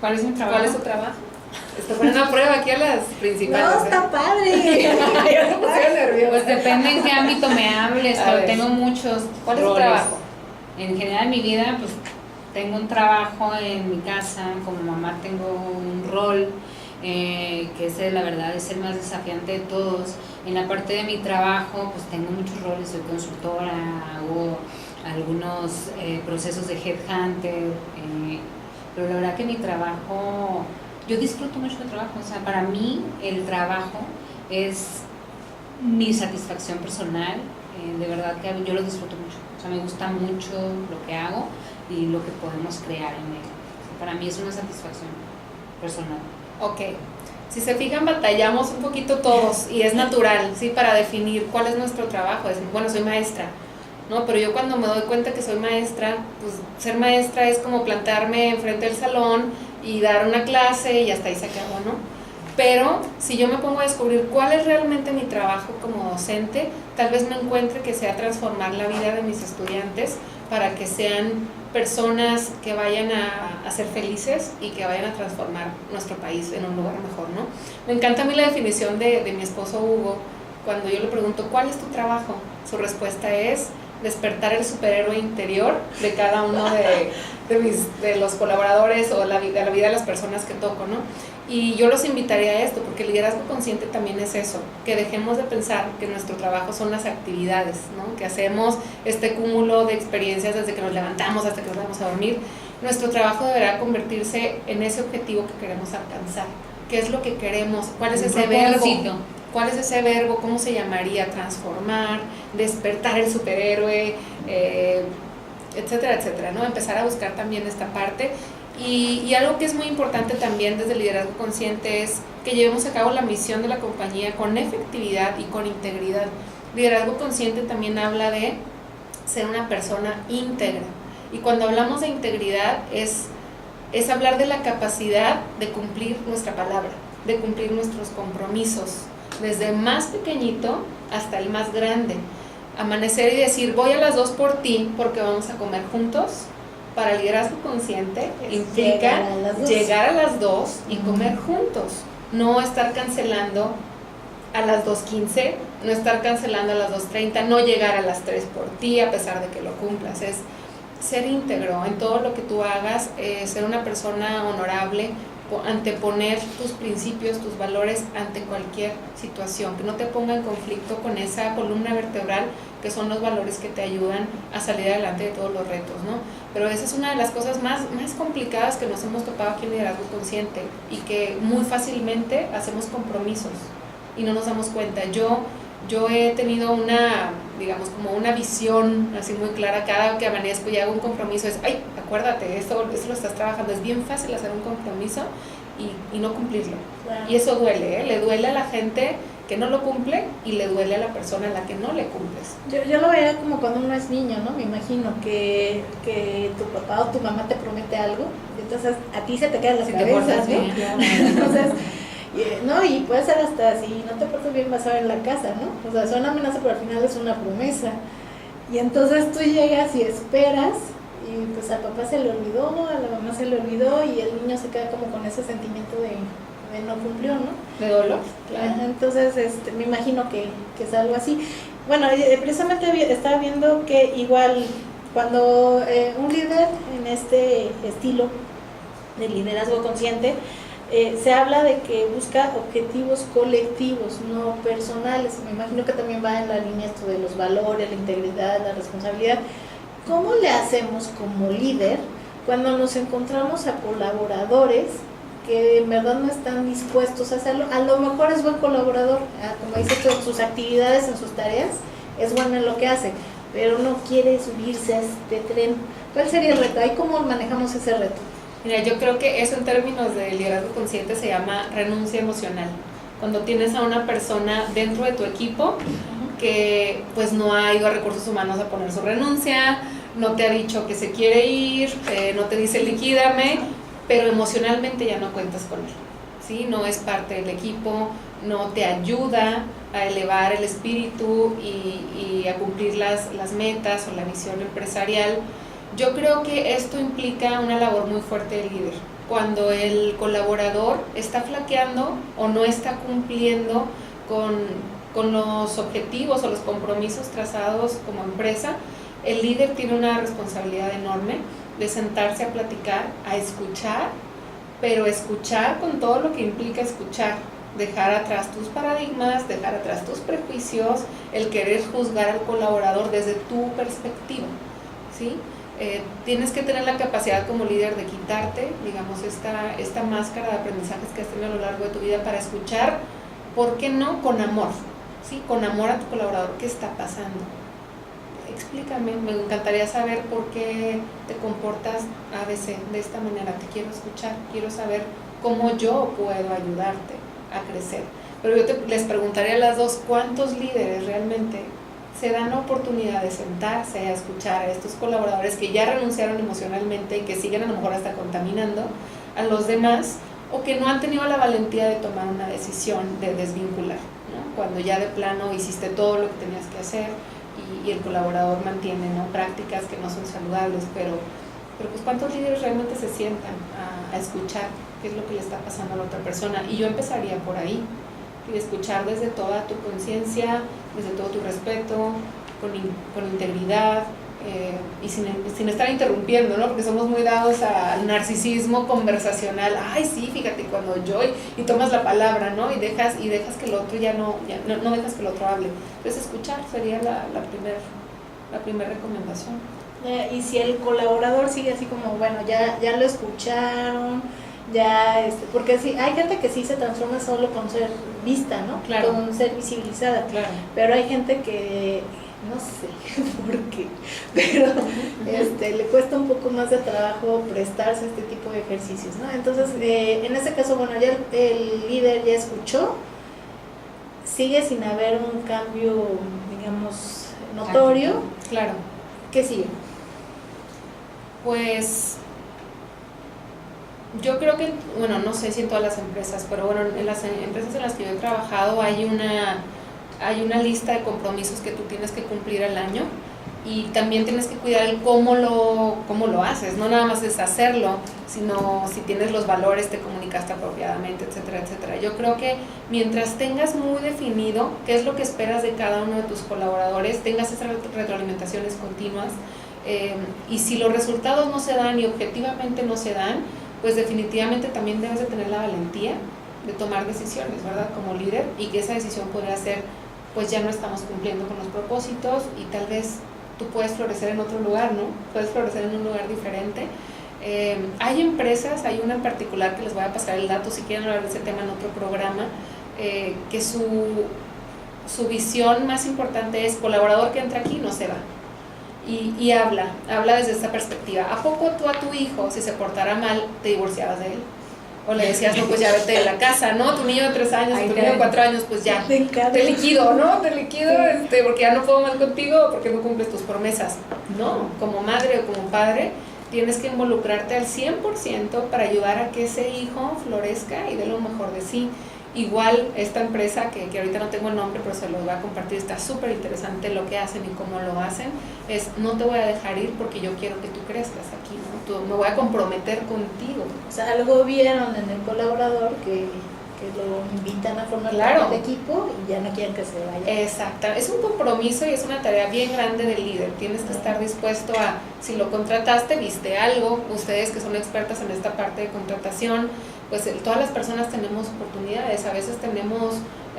[SPEAKER 2] ¿Cuál es mi trabajo?
[SPEAKER 5] ¿cuál es tu trabajo? Estoy poniendo a prueba aquí a las principales.
[SPEAKER 4] No, está padre.
[SPEAKER 5] Yo me puse nerviosa.
[SPEAKER 2] Pues depende en qué ámbito me hables,
[SPEAKER 5] A
[SPEAKER 2] pero
[SPEAKER 5] ver.
[SPEAKER 2] tengo muchos
[SPEAKER 5] ¿Cuál es tu
[SPEAKER 2] roles.
[SPEAKER 5] trabajo?
[SPEAKER 2] En general en mi vida, pues tengo un trabajo en mi casa, como mamá tengo un rol que la verdad es el más desafiante de todos. En la parte de mi trabajo, pues tengo muchos roles, soy consultora, hago algunos procesos de headhunter, pero la verdad que mi trabajo, yo disfruto mucho el trabajo. O sea, para mí el trabajo es mi satisfacción personal, de verdad que yo lo disfruto mucho. O sea, me gusta mucho lo que hago y lo que podemos crear en él. O sea, para mí es una satisfacción personal.
[SPEAKER 5] Ok. Si se fijan, batallamos un poquito todos, y es natural, ¿sí? Para definir cuál es nuestro trabajo. Bueno, soy maestra, ¿no? Pero yo cuando me doy cuenta que soy maestra, pues ser maestra es como plantarme enfrente del salón y dar una clase y hasta ahí se acabó, ¿no? Pero si yo me pongo a descubrir cuál es realmente mi trabajo como docente, tal vez me encuentre que sea transformar la vida de mis estudiantes para que sean personas que vayan a ser felices y que vayan a transformar nuestro país en un lugar mejor, ¿no? Me encanta a mí la definición de mi esposo Hugo. Cuando yo le pregunto, ¿cuál es tu trabajo? Su respuesta es despertar el superhéroe interior de cada uno de los colaboradores o la vida de las personas que toco, ¿no? Y yo los invitaría a esto, porque el liderazgo consciente también es eso, que dejemos de pensar que nuestro trabajo son las actividades, ¿no? Que hacemos este cúmulo de experiencias desde que nos levantamos hasta que nos vamos a dormir. Nuestro trabajo deberá convertirse en ese objetivo que queremos alcanzar. ¿Qué es lo que queremos? ¿Cuál es ese verbo? ¿Cuál es ese verbo? ¿Cómo se llamaría? Transformar, despertar el superhéroe, etcétera, etcétera, ¿no? Empezar a buscar también esta parte. Y algo que es muy importante también desde el liderazgo consciente es que llevemos a cabo la misión de la compañía con efectividad y con integridad. Liderazgo consciente también habla de ser una persona íntegra. Y cuando hablamos de integridad es hablar de la capacidad de cumplir nuestra palabra, de cumplir nuestros compromisos, desde el más pequeñito hasta el más grande. Amanecer y decir, voy a las 2 por ti porque vamos a comer juntos. Para el liderazgo consciente implica llegar a las 2 y comer juntos, no estar cancelando a las 2:15, no estar cancelando a las 2:30, no llegar a las 3 por ti a pesar de que lo cumplas. Es ser íntegro en todo lo que tú hagas, ser una persona honorable, anteponer tus principios, tus valores ante cualquier situación, que no te ponga en conflicto con esa columna vertebral que son los valores que te ayudan a salir adelante de todos los retos, ¿no? Pero esa es una de las cosas más complicadas que nos hemos topado aquí en Liderazgo Consciente y que muy fácilmente hacemos compromisos y no nos damos cuenta. Yo he tenido digamos, como una visión así muy clara. Cada que amanezco y hago un compromiso es, ay, acuérdate, esto lo estás trabajando. Es bien fácil hacer un compromiso y no cumplirlo. Claro. Y eso duele, le duele a la gente que no lo cumple y le duele a la persona a la que no le cumples.
[SPEAKER 4] Yo lo veía como cuando uno es niño, ¿no? Me imagino que tu papá o tu mamá te promete algo, y entonces a ti se te quedan las cabezas, ¿no? Claro. Entonces, no, y puede ser hasta si no te portas bien vas a ver en la casa, ¿no? O sea, es una amenaza, pero al final es una promesa. Y entonces tú llegas y esperas, y pues al papá se le olvidó, a la mamá se le olvidó, y el niño se queda como con ese sentimiento de no cumplió, ¿no?
[SPEAKER 5] De dolor.
[SPEAKER 4] Claro. Entonces, me imagino que es algo así. Bueno, precisamente estaba viendo que igual cuando un líder en este estilo de liderazgo consciente, se habla de que busca objetivos colectivos, no personales. Me imagino que también va en la línea esto de los valores, la integridad, la responsabilidad. ¿Cómo le hacemos como líder cuando nos encontramos a colaboradores que en verdad no están dispuestos a hacerlo? A lo mejor es buen colaborador, como dice, en sus actividades, en sus tareas, es bueno en lo que hace, pero no quiere subirse a este tren. ¿Cuál sería el reto? ¿Ahí cómo manejamos ese reto?
[SPEAKER 5] Mira, yo creo que eso en términos de liderazgo consciente se llama renuncia emocional. Cuando tienes a una persona dentro de tu equipo que pues no ha ido a recursos humanos a poner su renuncia, no te ha dicho que se quiere ir, no te dice liquídame, pero emocionalmente ya no cuentas con él, ¿sí? No es parte del equipo, no te ayuda a elevar el espíritu y a cumplir las metas o la visión empresarial. Yo creo que esto implica una labor muy fuerte del líder. Cuando el colaborador está flaqueando o no está cumpliendo con los objetivos o los compromisos trazados como empresa, el líder tiene una responsabilidad enorme de sentarse a platicar, a escuchar, pero escuchar con todo lo que implica escuchar, dejar atrás tus paradigmas, dejar atrás tus prejuicios, el querer juzgar al colaborador desde tu perspectiva, ¿sí? Tienes que tener la capacidad como líder de quitarte, digamos, esta máscara de aprendizajes que has tenido a lo largo de tu vida para escuchar, ¿por qué no? Con amor, ¿sí? Con amor a tu colaborador, ¿qué está pasando? Explícame, me encantaría saber por qué te comportas ABC de esta manera, te quiero escuchar, quiero saber cómo yo puedo ayudarte a crecer. Pero yo les preguntaría a las dos, ¿cuántos líderes realmente se dan la oportunidad de sentarse a escuchar a estos colaboradores que ya renunciaron emocionalmente y que siguen a lo mejor hasta contaminando a los demás, o que no han tenido la valentía de tomar una decisión de desvincular, ¿no? Cuando ya de plano hiciste todo lo que tenías que hacer y el colaborador mantiene, ¿no?, prácticas que no son saludables, pero pues ¿cuántos líderes realmente se sientan a escuchar qué es lo que le está pasando a la otra persona? Y yo empezaría por ahí, y escuchar desde toda tu conciencia, desde todo tu respeto, con integridad, y sin estar interrumpiendo, ¿no? Porque somos muy dados al narcisismo conversacional. Ay, sí, fíjate, cuando yo, y tomas la palabra, ¿no? Y dejas que el otro no dejas que el otro hable. Entonces escuchar sería la primera recomendación.
[SPEAKER 4] Y si el colaborador sigue así como, bueno, ya lo escucharon, porque sí, hay gente que sí se transforma solo con ser vista, ¿no?
[SPEAKER 5] Claro.
[SPEAKER 4] Con ser visibilizada.
[SPEAKER 5] Claro.
[SPEAKER 4] Pero hay gente que no sé por qué, pero le cuesta un poco más de trabajo prestarse a este tipo de ejercicios, ¿no? Entonces, en este caso, bueno, ya el líder ya escuchó, sigue sin haber un cambio, digamos, notorio.
[SPEAKER 5] Claro.
[SPEAKER 4] ¿Qué sigue?
[SPEAKER 5] Pues yo creo que, bueno, no sé si en todas las empresas, pero bueno, en las empresas en las que yo he trabajado hay una lista de compromisos que tú tienes que cumplir al año y también tienes que cuidar el cómo lo haces, no nada más es hacerlo, sino si tienes los valores, te comunicaste apropiadamente, etcétera, etcétera. Yo creo que mientras tengas muy definido qué es lo que esperas de cada uno de tus colaboradores, tengas esas retroalimentaciones continuas, y si los resultados no se dan y objetivamente no se dan, pues definitivamente también debes de tener la valentía de tomar decisiones, ¿verdad? Como líder, y que esa decisión podría ser, pues ya no estamos cumpliendo con los propósitos y tal vez tú puedes florecer en otro lugar, ¿no? Puedes florecer en un lugar diferente. Hay empresas, hay una en particular que les voy a pasar el dato si quieren hablar de ese tema en otro programa, que su visión más importante es colaborador que entra aquí no se va. Y habla desde esta perspectiva. ¿A poco tú a tu hijo, si se portara mal, te divorciabas de él? O le decías, no, pues ya vete de la casa, ¿no? Tu niño de 3 años, tu niño de 4 años, pues ya, te liquido, ¿no? Te liquido, porque ya no puedo más contigo, porque no cumples tus promesas. No, como madre o como padre, tienes que involucrarte al 100% para ayudar a que ese hijo florezca y dé lo mejor de sí. Igual esta empresa, que ahorita no tengo el nombre, pero se los voy a compartir, está súper interesante lo que hacen y cómo lo hacen, es no te voy a dejar ir porque yo quiero que tú crezcas aquí, ¿no? Me voy a comprometer contigo.
[SPEAKER 4] O sea, algo vieron en el colaborador que lo invitan a formar parte del equipo y ya no quieren que se vaya.
[SPEAKER 5] Exacto, es un compromiso y es una tarea bien grande del líder. Tienes que estar dispuesto a, si lo contrataste, viste algo, ustedes que son expertas en esta parte de contratación, pues todas las personas tenemos oportunidades, a veces tenemos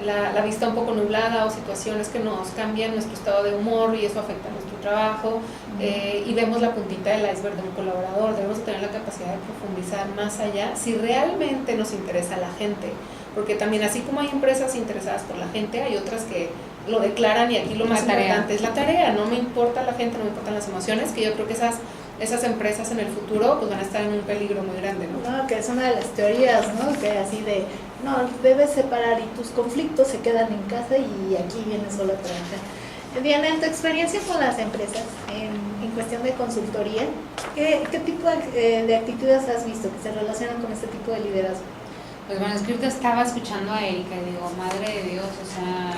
[SPEAKER 5] la vista un poco nublada o situaciones que nos cambian nuestro estado de humor y eso afecta nuestro trabajo, y vemos la puntita del iceberg de un colaborador. Debemos tener la capacidad de profundizar más allá si realmente nos interesa la gente, porque también así como hay empresas interesadas por la gente, hay otras que lo declaran y aquí lo más importante es la tarea, no me importa la gente, no me importan las emociones, que yo creo que esas empresas en el futuro pues van a estar en un peligro muy grande, ¿no?
[SPEAKER 4] No, que es una de las teorías, ¿no? Que así de, no, debes separar y tus conflictos se quedan en casa y aquí vienes solo a trabajar. Diana, en tu experiencia con las empresas, en cuestión de consultoría, ¿qué tipo de actitudes has visto que se relacionan con este tipo de liderazgo?
[SPEAKER 2] Pues bueno, es que ahorita estaba escuchando a Erika y digo, madre de Dios, o sea,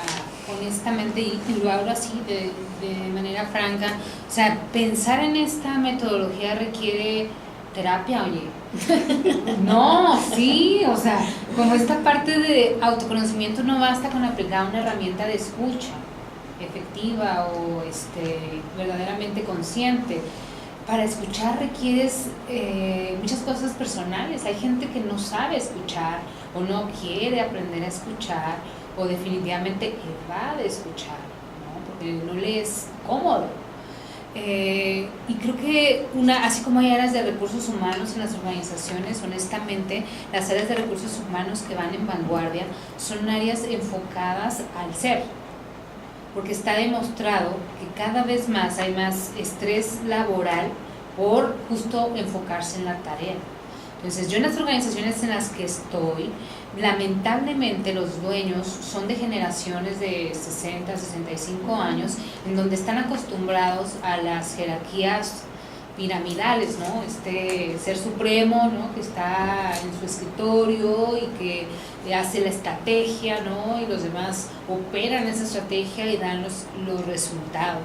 [SPEAKER 2] honestamente, y lo hablo así de manera franca, o sea, pensar en esta metodología requiere terapia, oye. No, sí, o sea, como esta parte de autoconocimiento no basta con aplicar una herramienta de escucha efectiva o verdaderamente consciente. Para escuchar requieres muchas cosas personales. Hay gente que no sabe escuchar o no quiere aprender a escuchar o definitivamente evade escuchar, ¿no? Porque no le es cómodo. Y creo que así como hay áreas de recursos humanos en las organizaciones, honestamente, las áreas de recursos humanos que van en vanguardia son áreas enfocadas al ser, porque está demostrado que cada vez más hay más estrés laboral por justo enfocarse en la tarea. Entonces, yo en las organizaciones en las que estoy, lamentablemente los dueños son de generaciones de 60, 65 años, en donde están acostumbrados a las jerarquías piramidales, ¿no? Ser supremo, ¿no? Que está en su escritorio y que hace la estrategia, ¿no? Y los demás operan esa estrategia y dan los resultados.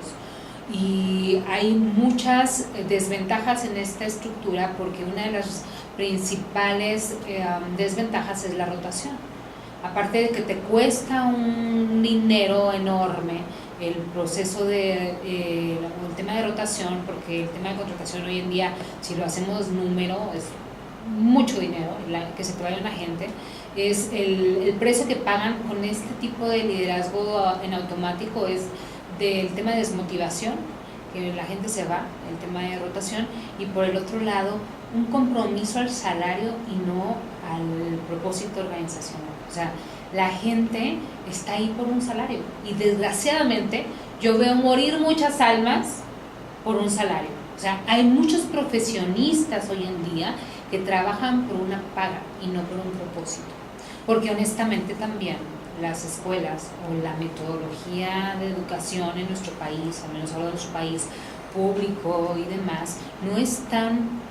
[SPEAKER 2] Y hay muchas desventajas en esta estructura porque una de las principales desventajas es la rotación. Aparte de que te cuesta un dinero enorme el proceso el tema de rotación, porque el tema de contratación hoy en día, si lo hacemos número, es mucho dinero que se te vaya una gente, es el precio que pagan con este tipo de liderazgo en automático es del tema de desmotivación, que la gente se va, el tema de rotación, y por el otro lado, un compromiso al salario y no al propósito organizacional. O sea, la gente está ahí por un salario y desgraciadamente yo veo morir muchas almas por un salario. O sea, hay muchos profesionistas hoy en día que trabajan por una paga y no por un propósito. Porque honestamente también las escuelas o la metodología de educación en nuestro país, al menos hablo de nuestro país, público y demás, no están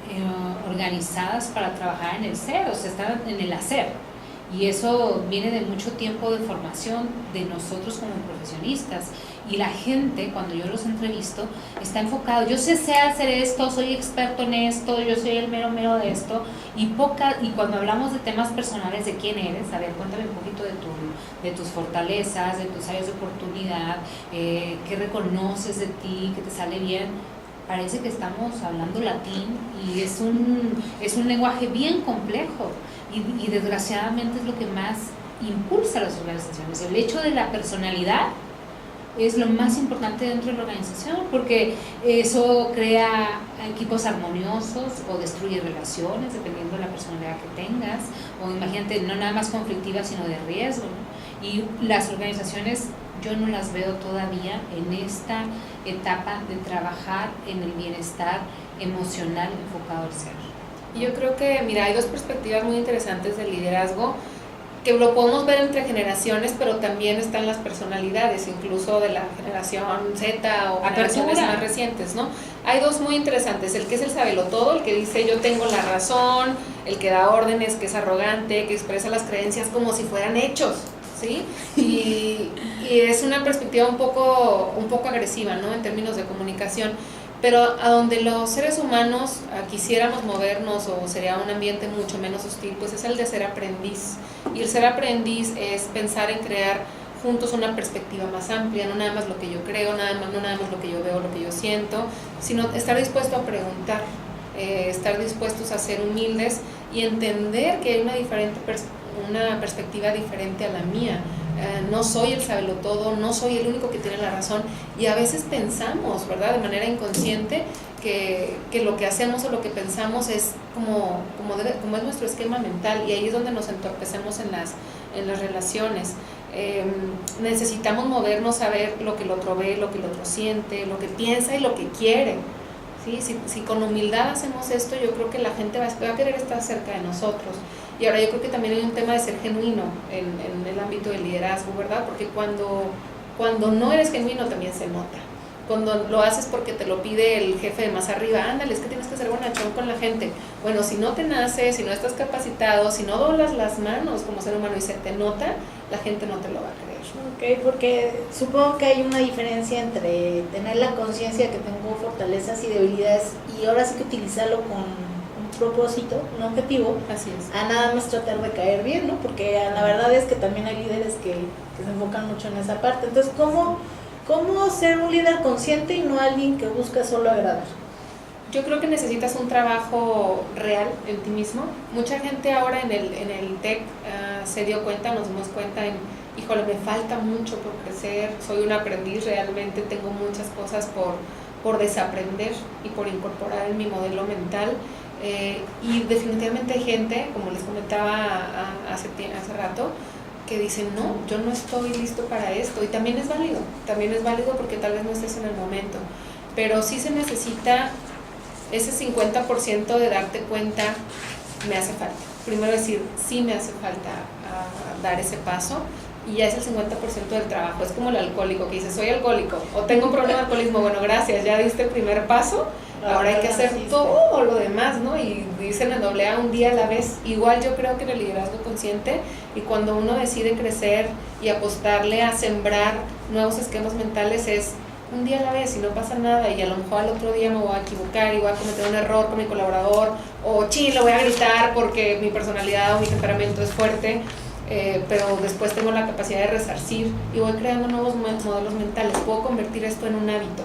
[SPEAKER 2] organizadas para trabajar en el ser, o sea, están en el hacer. Y eso viene de mucho tiempo de formación de nosotros como profesionistas. Y la gente, cuando yo los entrevisto, está enfocado, yo sé hacer esto, soy experto en esto, yo soy el mero de esto, y cuando hablamos de temas personales, de quién eres, a ver, cuéntame un poquito de tus fortalezas, de tus áreas de oportunidad, qué reconoces de ti, qué te sale bien. Parece que estamos hablando latín y es un lenguaje bien complejo y desgraciadamente es lo que más impulsa a las organizaciones. El hecho de la personalidad es lo más importante dentro de la organización, porque eso crea equipos armoniosos o destruye relaciones dependiendo de la personalidad que tengas, o imagínate, no nada más conflictiva sino de riesgo, ¿no? Y las organizaciones yo no las veo todavía en esta etapa de trabajar en el bienestar emocional enfocado al ser.
[SPEAKER 5] Yo creo que, mira, hay dos perspectivas muy interesantes del liderazgo que lo podemos ver entre generaciones, pero también están las personalidades, incluso de la generación Z o generaciones más recientes, ¿no? Hay dos muy interesantes, el que es el sabelotodo, el que dice yo tengo la razón, el que da órdenes, que es arrogante, que expresa las creencias como si fueran hechos, ¿sí? Y es una perspectiva un poco agresiva, ¿no? En términos de comunicación. Pero a donde los seres humanos quisiéramos movernos, o sería un ambiente mucho menos hostil, pues es el de ser aprendiz. Y el ser aprendiz es pensar en crear juntos una perspectiva más amplia, no nada más lo que yo creo, no nada más lo que yo veo, lo que yo siento, sino estar dispuesto a preguntar, estar dispuestos a ser humildes y entender que hay una perspectiva diferente a la mía. No soy el sabelotodo, no soy el único que tiene la razón, y a veces pensamos, ¿verdad?, de manera inconsciente que lo que hacemos o lo que pensamos es como es nuestro esquema mental, y ahí es donde nos entorpecemos en las relaciones. Necesitamos movernos a ver lo que el otro ve, lo que el otro siente, lo que piensa y lo que quiere, ¿sí? Si con humildad hacemos esto, yo creo que la gente va a querer estar cerca de nosotros. Y ahora yo creo que también hay un tema de ser genuino en el ámbito del liderazgo, ¿verdad? Porque cuando no eres genuino también se nota. Cuando lo haces porque te lo pide el jefe de más arriba, ándale, es que tienes que ser bonachón con la gente. Bueno, si no te nace, si no estás capacitado, si no doblas las manos como ser humano y se te nota, la gente no te lo va a creer.
[SPEAKER 4] Ok, porque supongo que hay una diferencia entre tener la conciencia que tengo fortalezas y debilidades y ahora sí que utilizarlo con propósito, un objetivo.
[SPEAKER 5] Así es.
[SPEAKER 4] A nada más tratar de caer bien, ¿no? Porque la verdad es que también hay líderes que se enfocan mucho en esa parte. Entonces, ¿cómo ser un líder consciente y no alguien que busca solo agradar?
[SPEAKER 5] Yo creo que necesitas un trabajo real en ti mismo. Mucha gente ahora en el TEC se dio cuenta, nos dimos cuenta híjole, me falta mucho por crecer, soy un aprendiz realmente, tengo muchas cosas por desaprender y por incorporar en mi modelo mental. Y definitivamente hay gente, como les comentaba hace rato, que dicen, no, yo no estoy listo para esto, y también es válido porque tal vez no estés en el momento, pero sí se necesita ese 50% de darte cuenta, me hace falta. Primero decir, sí me hace falta dar ese paso, y ya es el 50% del trabajo. Es como el alcohólico que dice, soy alcohólico, o tengo un problema de alcoholismo, bueno, gracias, ya diste el primer paso, ahora hay que hacer todo lo demás, ¿no? Y dicen en AA, un día a la vez. Igual yo creo que en el liderazgo consciente, y cuando uno decide crecer y apostarle a sembrar nuevos esquemas mentales, es un día a la vez y no pasa nada, y a lo mejor al otro día me voy a equivocar y voy a cometer un error con mi colaborador, o le voy a gritar porque mi personalidad o mi temperamento es fuerte, pero después tengo la capacidad de resarcir y voy creando nuevos modelos mentales. Puedo convertir esto en un hábito,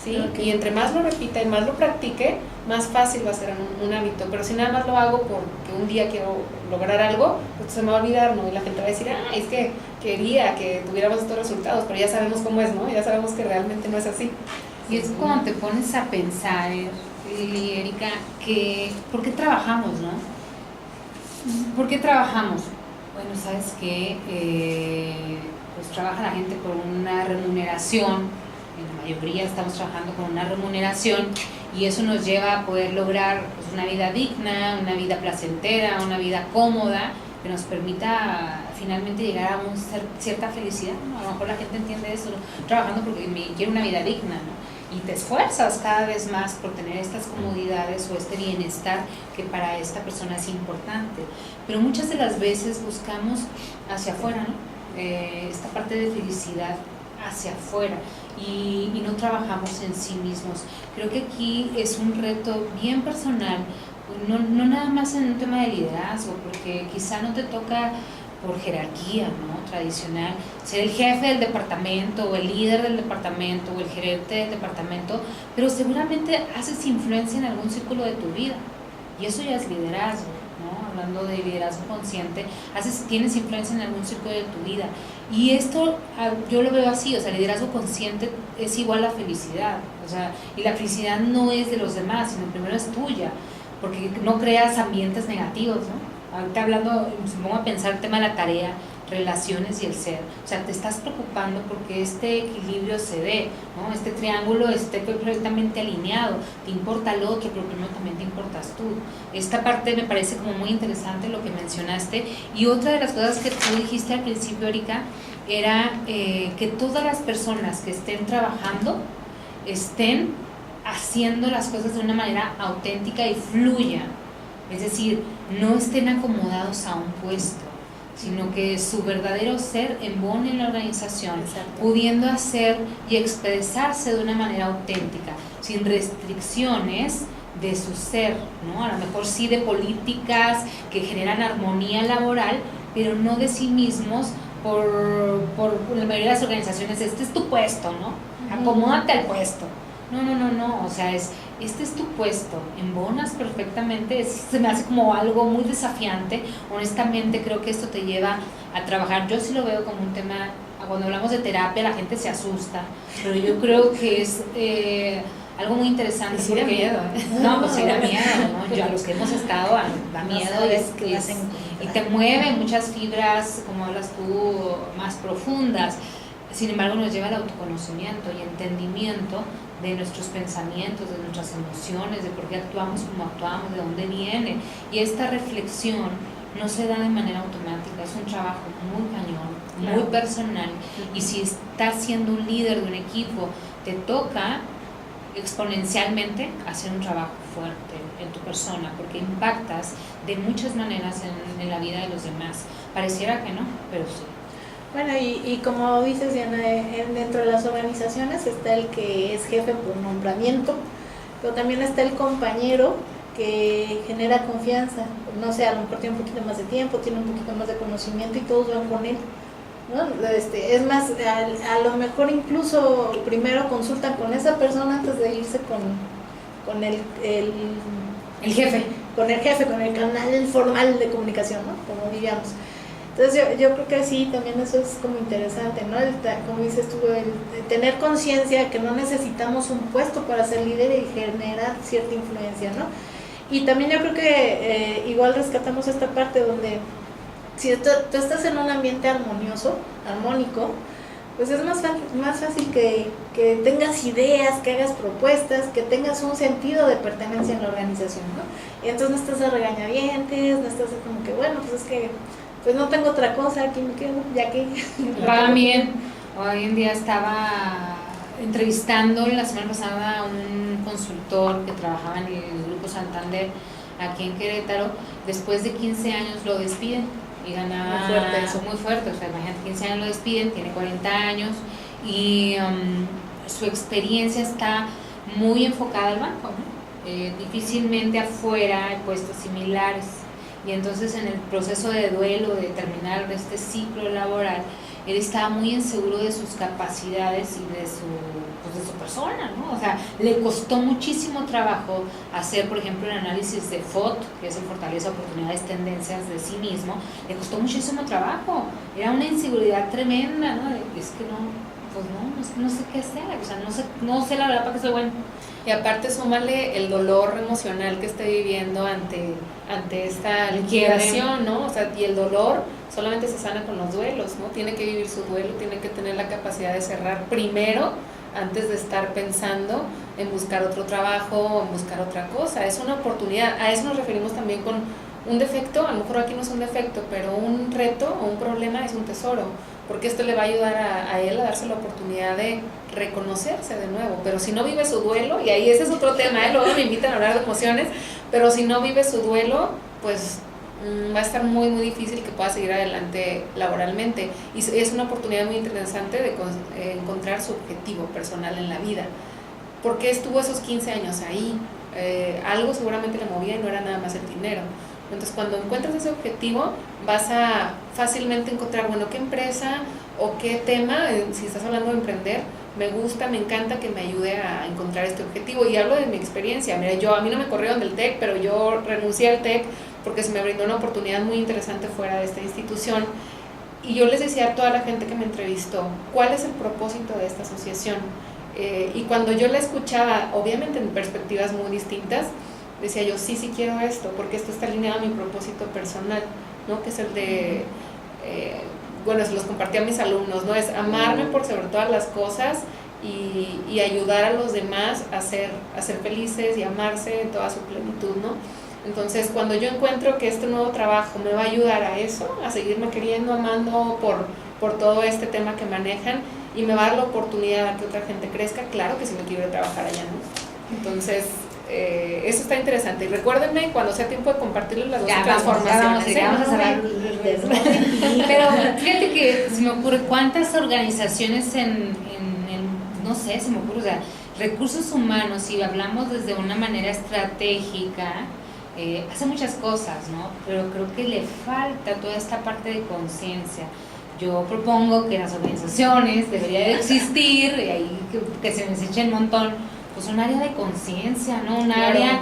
[SPEAKER 5] ¿sí? Okay. Y entre más lo repita y más lo practique, más fácil va a ser un hábito. Pero si nada más lo hago porque un día quiero lograr algo, pues se me va a olvidar, ¿no? Y la gente va a decir, es que quería que tuviéramos estos resultados, pero ya sabemos cómo es, ¿no? Ya sabemos que realmente no es así.
[SPEAKER 2] Y es cuando te pones a pensar, Erika, que ¿por qué trabajamos, no? ¿Por qué trabajamos? Bueno, ¿sabes qué? Pues trabaja la gente por una remuneración la mayoría estamos trabajando con una remuneración y eso nos lleva a poder lograr pues, una vida digna, una vida placentera, una vida cómoda que nos permita finalmente llegar a cierta felicidad, ¿no? A lo mejor la gente entiende eso, ¿no? Trabajando porque quiere una vida digna, ¿no? Y te esfuerzas cada vez más por tener estas comodidades o este bienestar que para esta persona es importante, pero muchas de las veces buscamos hacia afuera, ¿no? Esta parte de felicidad hacia afuera y no trabajamos en sí mismos. Creo que aquí es un reto bien personal, no nada más en un tema de liderazgo, porque quizá no te toca por jerarquía, ¿no? Tradicional, ser el jefe del departamento o el líder del departamento o el gerente del departamento, pero seguramente haces influencia en algún círculo de tu vida y eso ya es liderazgo, ¿no? Hablando de liderazgo consciente, tienes influencia en algún círculo de tu vida y esto yo lo veo así, o sea, liderazgo consciente es igual a felicidad, o sea, y la felicidad no es de los demás, sino primero es tuya, porque no creas ambientes negativos, ¿no? Ahorita hablando, me pongo a pensar el tema de la tarea, relaciones y el ser, o sea, te estás preocupando porque este equilibrio se dé, ¿no? Este triángulo esté perfectamente alineado, te importa el otro, pero primero también te importas tú. Esta parte me parece como muy interesante lo que mencionaste, y otra de las cosas que tú dijiste al principio, Erika, era que todas las personas que estén trabajando estén haciendo las cosas de una manera auténtica y fluyan. Es decir, no estén acomodados a un puesto, sino que su verdadero ser embone en la organización, pudiendo hacer y expresarse de una manera auténtica, sin restricciones de su ser, ¿no? A lo mejor sí de políticas que generan armonía laboral, pero no de sí mismos por la mayoría de las organizaciones. Este es tu puesto, ¿no? Acomódate al puesto. No, o sea, este es tu puesto, embonas perfectamente, se me hace como algo muy desafiante. Honestamente creo que esto te lleva a trabajar, yo sí lo veo como un tema, cuando hablamos de terapia la gente se asusta, pero yo creo que es algo muy interesante.
[SPEAKER 5] Y sí da miedo, ¿eh?
[SPEAKER 2] No, pues sí da miedo, ¿no? Yo a los que hemos estado da miedo, y te mueve muchas fibras, como hablas tú, más profundas. Sin embargo, nos lleva al autoconocimiento y entendimiento de nuestros pensamientos, de nuestras emociones, de por qué actuamos como actuamos, de dónde viene. Y esta reflexión no se da de manera automática, es un trabajo muy cañón, muy personal. Y si estás siendo un líder de un equipo, te toca exponencialmente hacer un trabajo fuerte en tu persona, porque impactas de muchas maneras en la vida de los demás. Pareciera que no, pero sí.
[SPEAKER 4] Bueno, y como dices, Diana, dentro de las organizaciones está el que es jefe por nombramiento, pero también está el compañero que genera confianza. No sé, a lo mejor tiene un poquito más de tiempo, tiene un poquito más de conocimiento y todos van con él, ¿no? Es más, a lo mejor incluso primero consultan con esa persona antes de irse con el
[SPEAKER 2] jefe.
[SPEAKER 4] Con el jefe, con el canal formal de comunicación, ¿no? Como diríamos. Entonces yo creo que sí, también eso es como interesante, ¿no? Como dices tú, el tener conciencia que no necesitamos un puesto para ser líder y generar cierta influencia, ¿no? Y también yo creo que igual rescatamos esta parte donde si tú estás en un ambiente armónico, pues es más fácil que tengas ideas, que hagas propuestas, que tengas un sentido de pertenencia en la organización, ¿no? Y entonces no estás a regañadientes, no estás como que, bueno, pues es que pues no tengo otra cosa, aquí me quedo, ya que...
[SPEAKER 2] Pagan bien. Hoy en día estaba entrevistando la semana pasada a un consultor que trabajaba en el Grupo Santander aquí en Querétaro. Después de 15 años lo despiden y ganaba muy fuerte, o sea, imagínate, 15 años lo despiden, tiene 40 años y su experiencia está muy enfocada al banco, ¿no? Difícilmente afuera hay puestos similares. Y entonces en el proceso de duelo, de terminar este ciclo laboral, él estaba muy inseguro de sus capacidades y de su persona, ¿no? O sea, le costó muchísimo trabajo hacer, por ejemplo, el análisis de FOT, que es el fortaleza, oportunidades, tendencias de sí mismo. Le costó muchísimo trabajo, era una inseguridad tremenda, ¿no? Es que no sé qué hacer, o sea, no sé la verdad para qué soy bueno.
[SPEAKER 5] Y aparte súmale el dolor emocional que esté viviendo ante esta liquidación, ¿no? O sea, y el dolor solamente se sana con los duelos, ¿no? Tiene que vivir su duelo, tiene que tener la capacidad de cerrar primero antes de estar pensando en buscar otro trabajo o en buscar otra cosa. Es una oportunidad. A eso nos referimos también con un defecto. A lo mejor aquí no es un defecto, pero un reto o un problema es un tesoro, porque esto le va a ayudar a él a darse la oportunidad de reconocerse de nuevo. Pero si no vive su duelo, y ahí ese es otro tema, luego me invitan a hablar de emociones, pero si no vive su duelo, pues va a estar muy muy difícil que pueda seguir adelante laboralmente, y es una oportunidad muy interesante de encontrar su objetivo personal en la vida. ¿Por qué estuvo esos 15 años ahí? Algo seguramente le movía y no era nada más el dinero. Entonces cuando encuentras ese objetivo vas a fácilmente encontrar, bueno, qué empresa o qué tema, si estás hablando de emprender, me gusta, me encanta que me ayude a encontrar este objetivo. Y hablo de mi experiencia. Mira, a mí no me corrieron del TEC, pero yo renuncié al TEC porque se me brindó una oportunidad muy interesante fuera de esta institución. Y yo les decía a toda la gente que me entrevistó, ¿cuál es el propósito de esta asociación? Y cuando yo la escuchaba, obviamente en perspectivas muy distintas, decía yo, sí quiero esto, porque esto está alineado a mi propósito personal, ¿no? Que es el de, bueno, se los compartí a mis alumnos, ¿no? Es amarme por sobre todas las cosas y ayudar a los demás a ser felices y amarse en toda su plenitud, ¿no? Entonces, cuando yo encuentro que este nuevo trabajo me va a ayudar a eso, a seguirme queriendo, amando por todo este tema que manejan, y me va a dar la oportunidad a que otra gente crezca, claro que sí me quiero ir a trabajar allá, ¿no? Entonces, eso está interesante. Y recuérdenme cuando sea tiempo de compartirles las dos transformaciones.
[SPEAKER 2] Vamos a cerrar. Pero fíjate que se me ocurre cuántas organizaciones no sé, se me ocurre, o sea, recursos humanos, si hablamos desde una manera estratégica, hace muchas cosas, ¿no? Pero creo que le falta toda esta parte de conciencia. Yo propongo que en las organizaciones debería de existir, y ahí que se les eche un montón, pues un área de conciencia, ¿no? Un área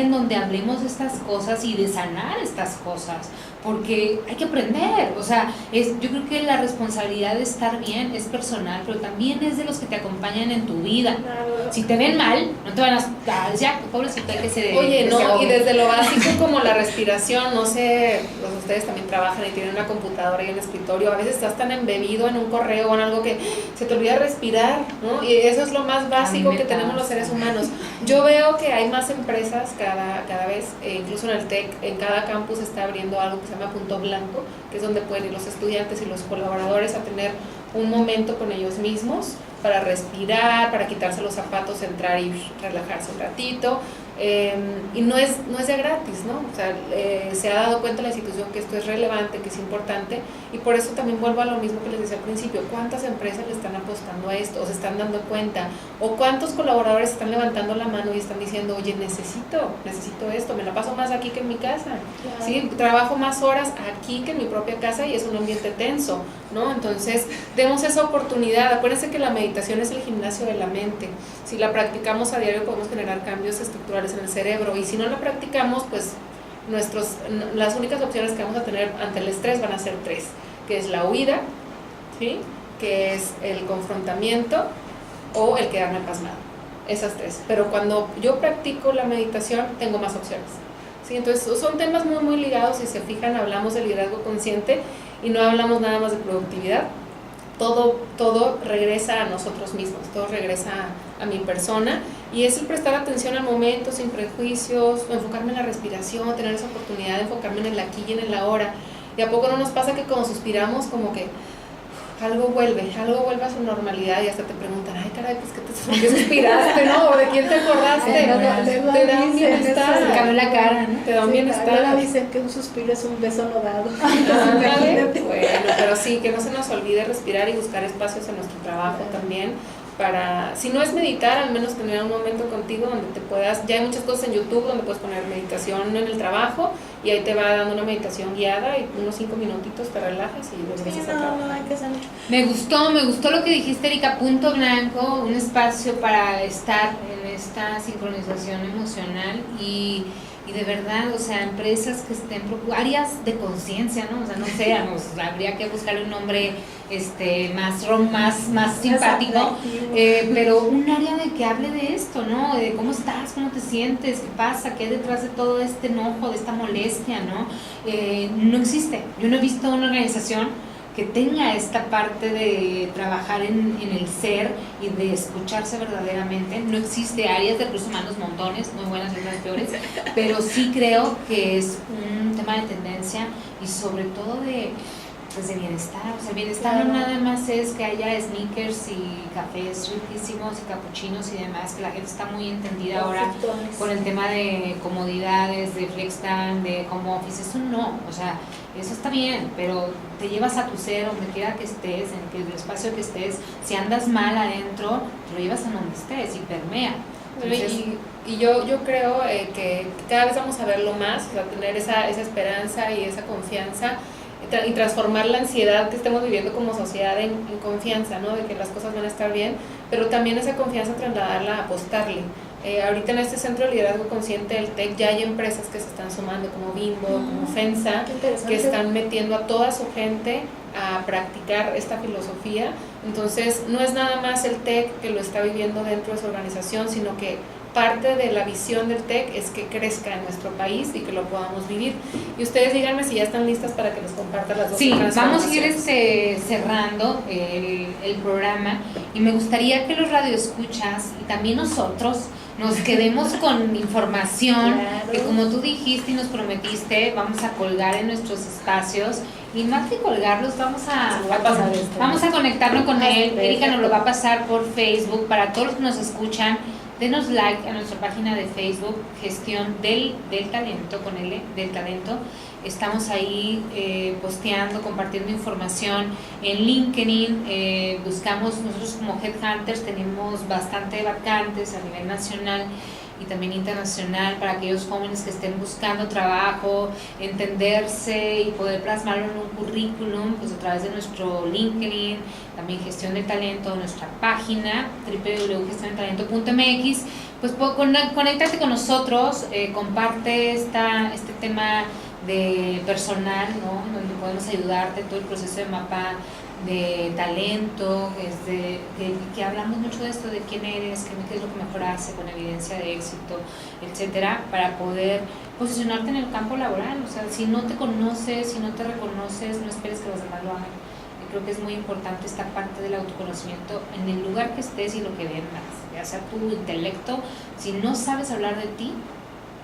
[SPEAKER 2] en donde hablemos de estas cosas y de sanar estas cosas, porque hay que aprender, o sea, yo creo que la responsabilidad de estar bien es personal, pero también es de los que te acompañan en tu vida. Claro. Si te ven mal, no te van a decir, pobrecito, hay que se...
[SPEAKER 5] Oye, no, y desde lo básico como la respiración, no sé, pues ustedes también trabajan y tienen una computadora y un escritorio, a veces estás tan embebido en un correo o en algo que se te olvida respirar, ¿no? Y eso es lo más básico que tenemos los seres humanos. Yo veo que hay más empresas cada vez, incluso en el TEC, en cada campus está abriendo algo que se llama Punto Blanco, que es donde pueden ir los estudiantes y los colaboradores a tener un momento con ellos mismos para respirar, para quitarse los zapatos, entrar y relajarse un ratito. Y no es de gratis, ¿no? O sea, se ha dado cuenta la institución que esto es relevante, que es importante, y por eso también vuelvo a lo mismo que les decía al principio, ¿cuántas empresas le están apostando a esto o se están dando cuenta? ¿O cuántos colaboradores están levantando la mano y están diciendo, oye, necesito esto, me la paso más aquí que en mi casa? Claro. ¿Sí? Trabajo más horas aquí que en mi propia casa y es un ambiente tenso, ¿no? Entonces, demos esa oportunidad. Acuérdense que la meditación es el gimnasio de la mente. Si la practicamos a diario podemos generar cambios estructurales en el cerebro, y si no la practicamos, pues las únicas opciones que vamos a tener ante el estrés van a ser tres, que es la huida, ¿sí? Que es el confrontamiento o el quedarme pasmado, esas tres. Pero cuando yo practico la meditación tengo más opciones, ¿sí? Entonces son temas muy muy ligados. Si se fijan, hablamos de liderazgo consciente y no hablamos nada más de productividad. Todo regresa a nosotros mismos, todo regresa a mi persona, y es el prestar atención al momento sin prejuicios, enfocarme en la respiración, tener esa oportunidad de enfocarme en el aquí y en el ahora. Y a poco no nos pasa que cuando suspiramos como que algo vuelve a su normalidad y hasta te preguntan, ay caray, pues ¿por qué suspiraste, no? ¿De quién te acordaste? Te da un bienestar,
[SPEAKER 2] te cambió la cara, ¿no?
[SPEAKER 5] Te da un bienestar.
[SPEAKER 4] Ahora dicen que un suspiro es un beso no dado.
[SPEAKER 5] Bueno, pero sí, que no se nos olvide respirar y buscar espacios en nuestro trabajo también, para, si no es meditar, al menos tener un momento contigo donde te puedas, ya hay muchas cosas en YouTube donde puedes poner meditación en el trabajo y ahí te va dando una meditación guiada y unos 5 minutitos te relajas y regresas a trabajar.
[SPEAKER 4] No hay que hacer mucho.
[SPEAKER 2] Me gustó lo que dijiste, Erika. Punto Blanco, un espacio para estar en esta sincronización emocional y de verdad, o sea, empresas que estén, áreas de conciencia, ¿no? O sea, no sé, habría que buscar un nombre más simpático, pero un área de que hable de esto, ¿no? De cómo estás, cómo te sientes, qué pasa, qué hay detrás de todo este enojo, de esta molestia, ¿no? No existe. Yo no he visto una organización que tenga esta parte de trabajar en el ser y de escucharse verdaderamente. No existe áreas de recursos humanos, montones, muy buenas y otras peores, pero sí creo que es un tema de tendencia y sobre todo de bienestar. O sea, bienestar no nada más es que haya sneakers y cafés riquísimos y capuchinos y demás, que la gente está muy entendida ahora con el tema de comodidades, de flex time, de home office. Eso no, o sea, eso está bien, pero te llevas a tu ser donde quiera que estés, en el espacio que estés. Si andas mal adentro, te lo llevas a donde estés y permea. Entonces,
[SPEAKER 5] y yo creo que cada vez vamos a verlo más, o sea, tener esa esperanza y esa confianza y transformar la ansiedad que estemos viviendo como sociedad en confianza, ¿no? De que las cosas van a estar bien, pero también esa confianza trasladarla a apostarle. Ahorita en este centro de liderazgo consciente del TEC ya hay empresas que se están sumando, como Bimbo, como FENSA, que están metiendo a toda su gente a practicar esta filosofía. Entonces no es nada más el TEC que lo está viviendo dentro de su organización, sino que parte de la visión del TEC es que crezca en nuestro país y que lo podamos vivir. Y ustedes díganme si ya están listas para que les comparta las dos.
[SPEAKER 2] Sí, vamos a ir cerrando el programa, y me gustaría que los radioescuchas y también nosotros nos quedemos con información, claro, que como tú dijiste y nos prometiste, vamos a colgar en nuestros espacios. Y más que colgarlos, vamos a conectarnos con él. Erika nos lo va a pasar por Facebook. Para todos los que nos escuchan, denos like a nuestra página de Facebook, Gestión del Talento, con L, del Talento. Estamos ahí posteando, compartiendo información. En LinkedIn buscamos, nosotros como Headhunters tenemos bastante vacantes a nivel nacional y también internacional para aquellos jóvenes que estén buscando trabajo, entenderse y poder plasmarlo en un currículum, pues a través de nuestro LinkedIn, también Gestión del Talento, nuestra página www.gestiondeltalento.mx. Pues conéctate con nosotros, comparte este tema de personal, ¿no? Donde podemos ayudarte todo el proceso de mapa de talento, que hablamos mucho de esto, de quién eres, qué es lo que mejor hace, con evidencia de éxito, etcétera, para poder posicionarte en el campo laboral. O sea, si no te conoces, si no te reconoces, no esperes que los demás lo hagan. Yo creo que es muy importante esta parte del autoconocimiento en el lugar que estés y lo que vendas, ya sea tu intelecto. Si no sabes hablar de ti,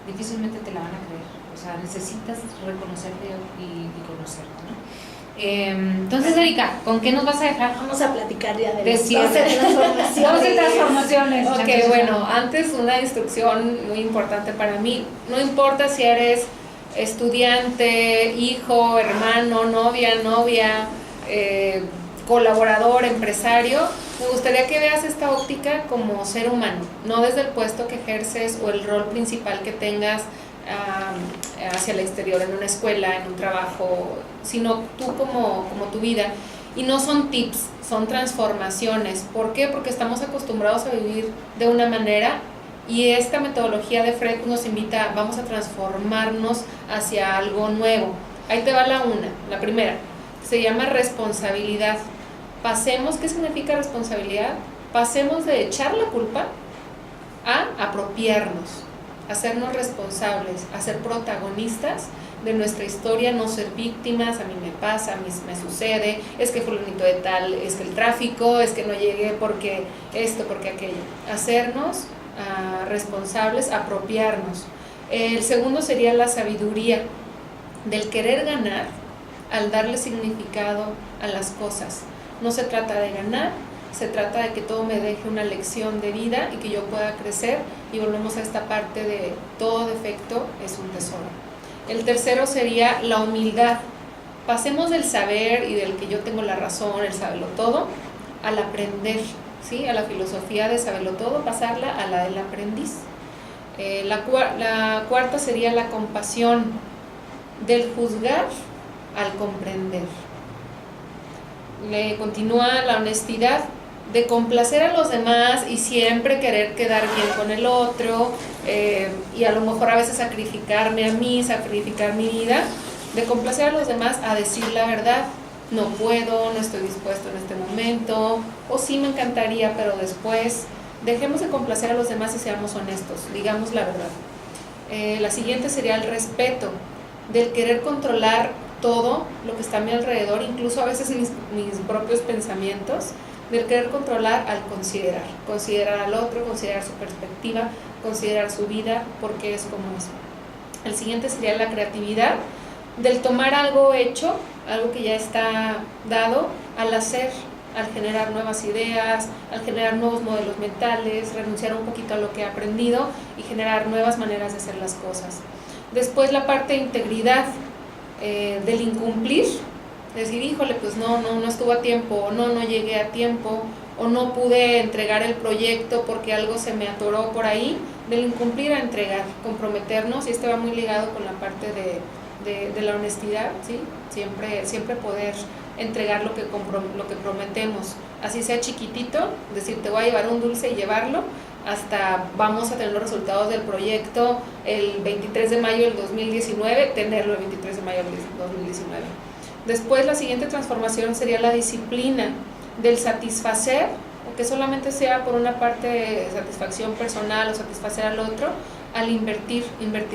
[SPEAKER 2] difícilmente te la van a creer. O sea, necesitas reconocerte y conocerte, ¿no? Entonces, Erika, ¿con qué nos vas a dejar?
[SPEAKER 4] Vamos a platicar ya de
[SPEAKER 2] transformaciones.
[SPEAKER 5] Ok, bueno, antes una instrucción muy importante para mí. No importa si eres estudiante, hijo, hermano, novia, colaborador, empresario, me gustaría que veas esta óptica como ser humano, no desde el puesto que ejerces o el rol principal que tengas hacia el exterior, en una escuela, en un trabajo, sino tú como tu vida. Y no son tips, son transformaciones. ¿Por qué? Porque estamos acostumbrados a vivir de una manera, y esta metodología de Fred nos invita, vamos a transformarnos hacia algo nuevo. Ahí te va la primera, se llama responsabilidad. ¿Qué significa responsabilidad? Pasemos de echar la culpa a apropiarnos, hacernos responsables, a ser protagonistas de nuestra historia, no ser víctimas. A mí me pasa, a mí me sucede, es que fulanito de tal, es que el tráfico, es que no llegué porque esto, porque aquello. Hacernos responsables, apropiarnos. El segundo sería la sabiduría, del querer ganar al darle significado a las cosas. No se trata de ganar, se trata de que todo me deje una lección de vida y que yo pueda crecer, y volvemos a esta parte de todo defecto es un tesoro. El tercero sería la humildad. Pasemos del saber y del que yo tengo la razón, el saberlo todo, al aprender, ¿sí? A la filosofía de saberlo todo, pasarla a la del aprendiz. La cuarta sería la compasión, del juzgar al comprender. Le continúa la honestidad, de complacer a los demás y siempre querer quedar bien con el otro, y a lo mejor a veces sacrificarme a mí, sacrificar mi vida, de complacer a los demás a decir la verdad. No puedo, no estoy dispuesto en este momento, o sí me encantaría, pero después. Dejemos de complacer a los demás y seamos honestos, digamos la verdad. La siguiente sería el respeto, del querer controlar todo lo que está a mi alrededor, incluso a veces mis propios pensamientos, del querer controlar al considerar al otro, considerar su perspectiva, considerar su vida, porque es como es. El siguiente sería la creatividad, del tomar algo hecho, algo que ya está dado, al hacer, al generar nuevas ideas, al generar nuevos modelos mentales, renunciar un poquito a lo que he aprendido y generar nuevas maneras de hacer las cosas. Después la parte de integridad, del incumplir, decir, híjole, pues no estuvo a tiempo, o no llegué a tiempo, o no pude entregar el proyecto porque algo se me atoró por ahí, del incumplir a entregar, comprometernos, y este va muy ligado con la parte de la honestidad, ¿sí? Siempre poder entregar lo que prometemos, así sea chiquitito, decir, te voy a llevar un dulce y llevarlo, hasta vamos a tener los resultados del proyecto el 23 de mayo del 2019, tenerlo el 23 de mayo del 2019. Después la siguiente transformación sería la disciplina, del satisfacer, o que solamente sea por una parte de satisfacción personal o satisfacer al otro, al invertir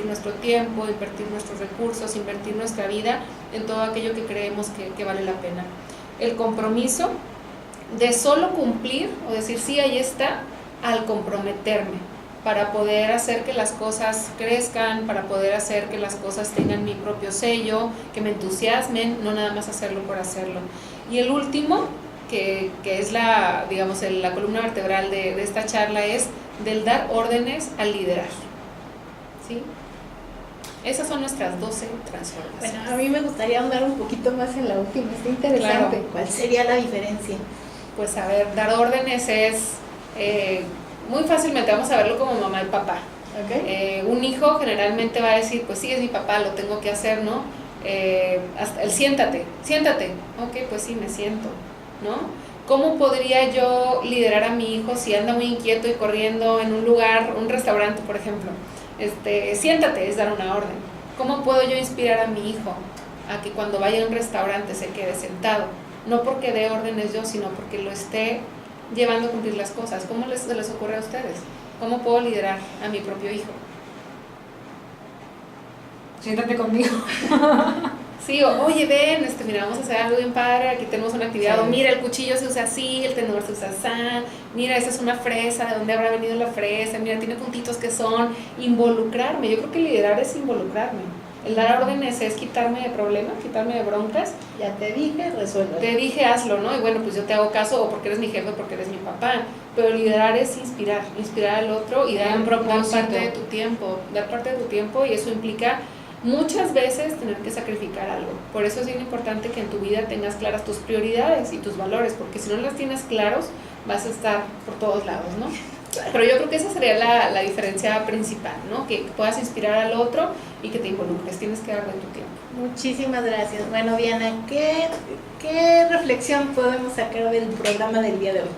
[SPEAKER 5] nuestro tiempo, invertir nuestros recursos, invertir nuestra vida en todo aquello que creemos que vale la pena. El compromiso, de solo cumplir o decir sí, ahí está, al comprometerme, para poder hacer que las cosas crezcan, para poder hacer que las cosas tengan mi propio sello, que me entusiasmen, no nada más hacerlo por hacerlo. Y el último, que es la columna vertebral de esta charla, es del dar órdenes al liderar. ¿Sí? Esas son nuestras 12 transformaciones.
[SPEAKER 4] Bueno, a mí me gustaría ahondar un poquito más en la última, está interesante. Claro. ¿Cuál sería la diferencia?
[SPEAKER 5] Pues a ver, dar órdenes es... muy fácilmente vamos a verlo como mamá y papá. Okay. Un hijo generalmente va a decir, pues sí, es mi papá, lo tengo que hacer, ¿no? Hasta el siéntate, ok, pues sí, me siento, ¿no? ¿Cómo podría yo liderar a mi hijo si anda muy inquieto y corriendo en un lugar, un restaurante, por ejemplo? Siéntate, es dar una orden. ¿Cómo puedo yo inspirar a mi hijo a que cuando vaya a un restaurante se quede sentado? No porque dé órdenes yo, sino porque lo esté llevando a cumplir las cosas. ¿Cómo se les ocurre a ustedes? ¿Cómo puedo liderar a mi propio hijo?
[SPEAKER 2] Siéntate conmigo.
[SPEAKER 5] Sí, oye, ven, mira, vamos a hacer algo bien padre, aquí tenemos una actividad, sí. O mira, el cuchillo se usa así, el tenedor se usa así, mira, esa es una fresa, ¿de dónde habrá venido la fresa? Mira, tiene puntitos que son, involucrarme. Yo creo que liderar es involucrarme. El dar órdenes es quitarme de problemas, quitarme de broncas.
[SPEAKER 4] Ya te dije, resuelve.
[SPEAKER 5] Te dije, hazlo, ¿no? Y bueno, pues yo te hago caso, o porque eres mi jefe, o porque eres mi papá. Pero liderar es inspirar al otro y dar parte de tu tiempo. Dar parte de tu tiempo, y eso implica muchas veces tener que sacrificar algo. Por eso es bien importante que en tu vida tengas claras tus prioridades y tus valores, porque si no las tienes claros, vas a estar por todos lados, ¿no? Pero yo creo que esa sería la diferencia principal, ¿no? Que puedas inspirar al otro y que te involucres, tienes que darle tu tiempo.
[SPEAKER 4] Muchísimas gracias. Bueno, Diana, ¿qué reflexión podemos sacar del programa del día de hoy?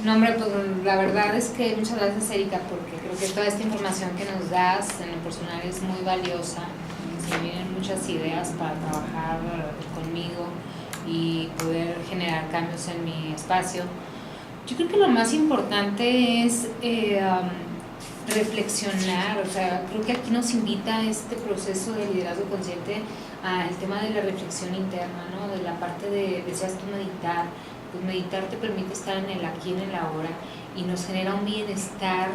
[SPEAKER 2] No, hombre, pues la verdad es que muchas gracias, Erika, porque creo que toda esta información que nos das en lo personal es muy valiosa. Se vienen muchas ideas para trabajar conmigo y poder generar cambios en mi espacio. Yo creo que lo más importante es reflexionar, o sea, creo que aquí nos invita este proceso de liderazgo consciente al tema de la reflexión interna, ¿no? De la parte de, decías tú, meditar. Pues meditar te permite estar en el aquí y en el ahora y nos genera un bienestar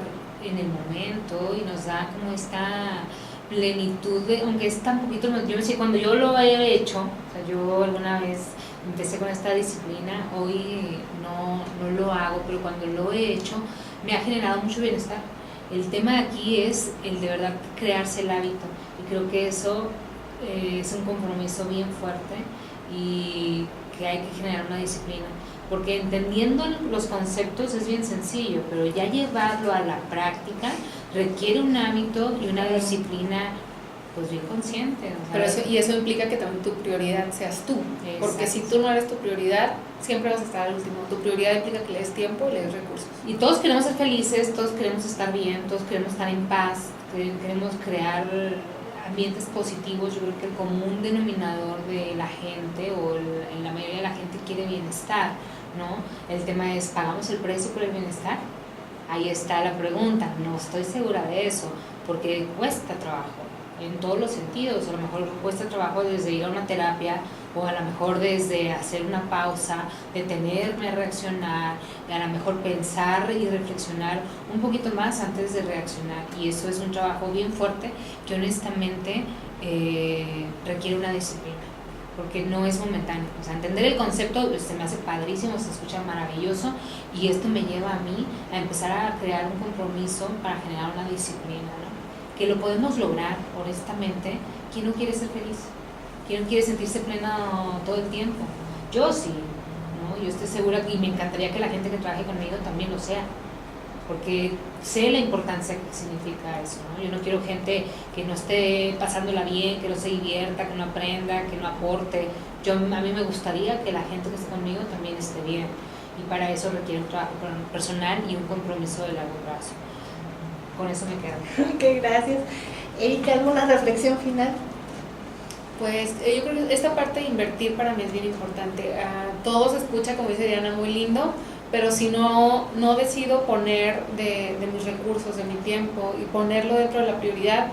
[SPEAKER 2] en el momento y nos da como esta plenitud, aunque es tan poquito, yo me sé, cuando yo lo he hecho, o sea, yo alguna vez empecé con esta disciplina, hoy no lo hago, pero cuando lo he hecho me ha generado mucho bienestar. El tema de aquí es el de verdad crearse el hábito, y creo que eso es un compromiso bien fuerte y que hay que generar una disciplina, porque entendiendo los conceptos es bien sencillo, pero ya llevarlo a la práctica requiere un hábito y una disciplina pues bien consciente, ¿no?
[SPEAKER 5] Pero eso implica que también tu prioridad seas tú. Exacto. Porque si tú no eres tu prioridad, siempre vas a estar al último. Tu prioridad implica que le des tiempo y le des recursos.
[SPEAKER 2] Y todos queremos ser felices, todos queremos estar bien, todos queremos estar en paz, queremos crear ambientes positivos. Yo creo que el común denominador de la gente, o en la mayoría de la gente, quiere bienestar, ¿no? El tema es, ¿pagamos el precio por el bienestar? Ahí está la pregunta. No estoy segura de eso, porque cuesta trabajo. en todos los sentidos. A lo mejor cuesta trabajo desde ir a una terapia, o a lo mejor desde hacer una pausa, detenerme a reaccionar, y a lo mejor pensar y reflexionar un poquito más antes de reaccionar. Y eso es un trabajo bien fuerte que honestamente requiere una disciplina, porque no es momentáneo. O sea, entender el concepto se me hace padrísimo, se escucha maravilloso, y esto me lleva a mí a empezar a crear un compromiso para generar una disciplina, ¿no? Que lo podemos lograr, honestamente. ¿Quién no quiere ser feliz? ¿Quién no quiere sentirse pleno todo el tiempo? Yo sí, ¿no? Yo estoy segura y me encantaría que la gente que trabaje conmigo también lo sea, porque sé la importancia que significa eso, ¿no? Yo no quiero gente que no esté pasándola bien, que no se divierta, que no aprenda, que no aporte. A mí me gustaría que la gente que esté conmigo también esté bien, y para eso requiere un trabajo personal y un compromiso de largo plazo. Con eso me quedo.
[SPEAKER 4] Ok, gracias. Erika, ¿alguna reflexión final?
[SPEAKER 5] Pues yo creo que esta parte de invertir para mí es bien importante. Todo se escucha, como dice Diana, muy lindo, pero si no decido poner de mis recursos, de mi tiempo, y ponerlo dentro de la prioridad,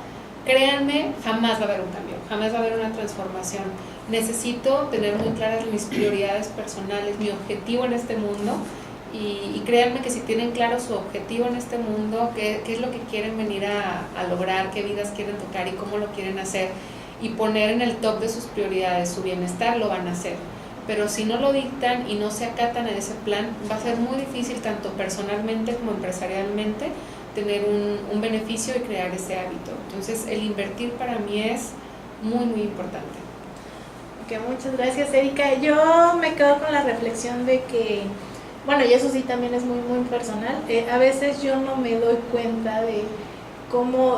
[SPEAKER 5] créanme, jamás va a haber un cambio, jamás va a haber una transformación. Necesito tener muy claras mis prioridades personales, mi objetivo en este mundo, y créanme que si tienen claro su objetivo en este mundo, qué es lo que quieren venir a lograr, qué vidas quieren tocar y cómo lo quieren hacer, y poner en el top de sus prioridades su bienestar, lo van a hacer. Pero si no lo dictan y no se acatan a ese plan, va a ser muy difícil, tanto personalmente como empresarialmente, tener un beneficio y crear ese hábito. Entonces, el invertir para mí es muy, muy importante.
[SPEAKER 4] Ok, muchas gracias, Erika. Yo me quedo con la reflexión de que, bueno, y eso sí también es muy, muy personal, a veces yo no me doy cuenta de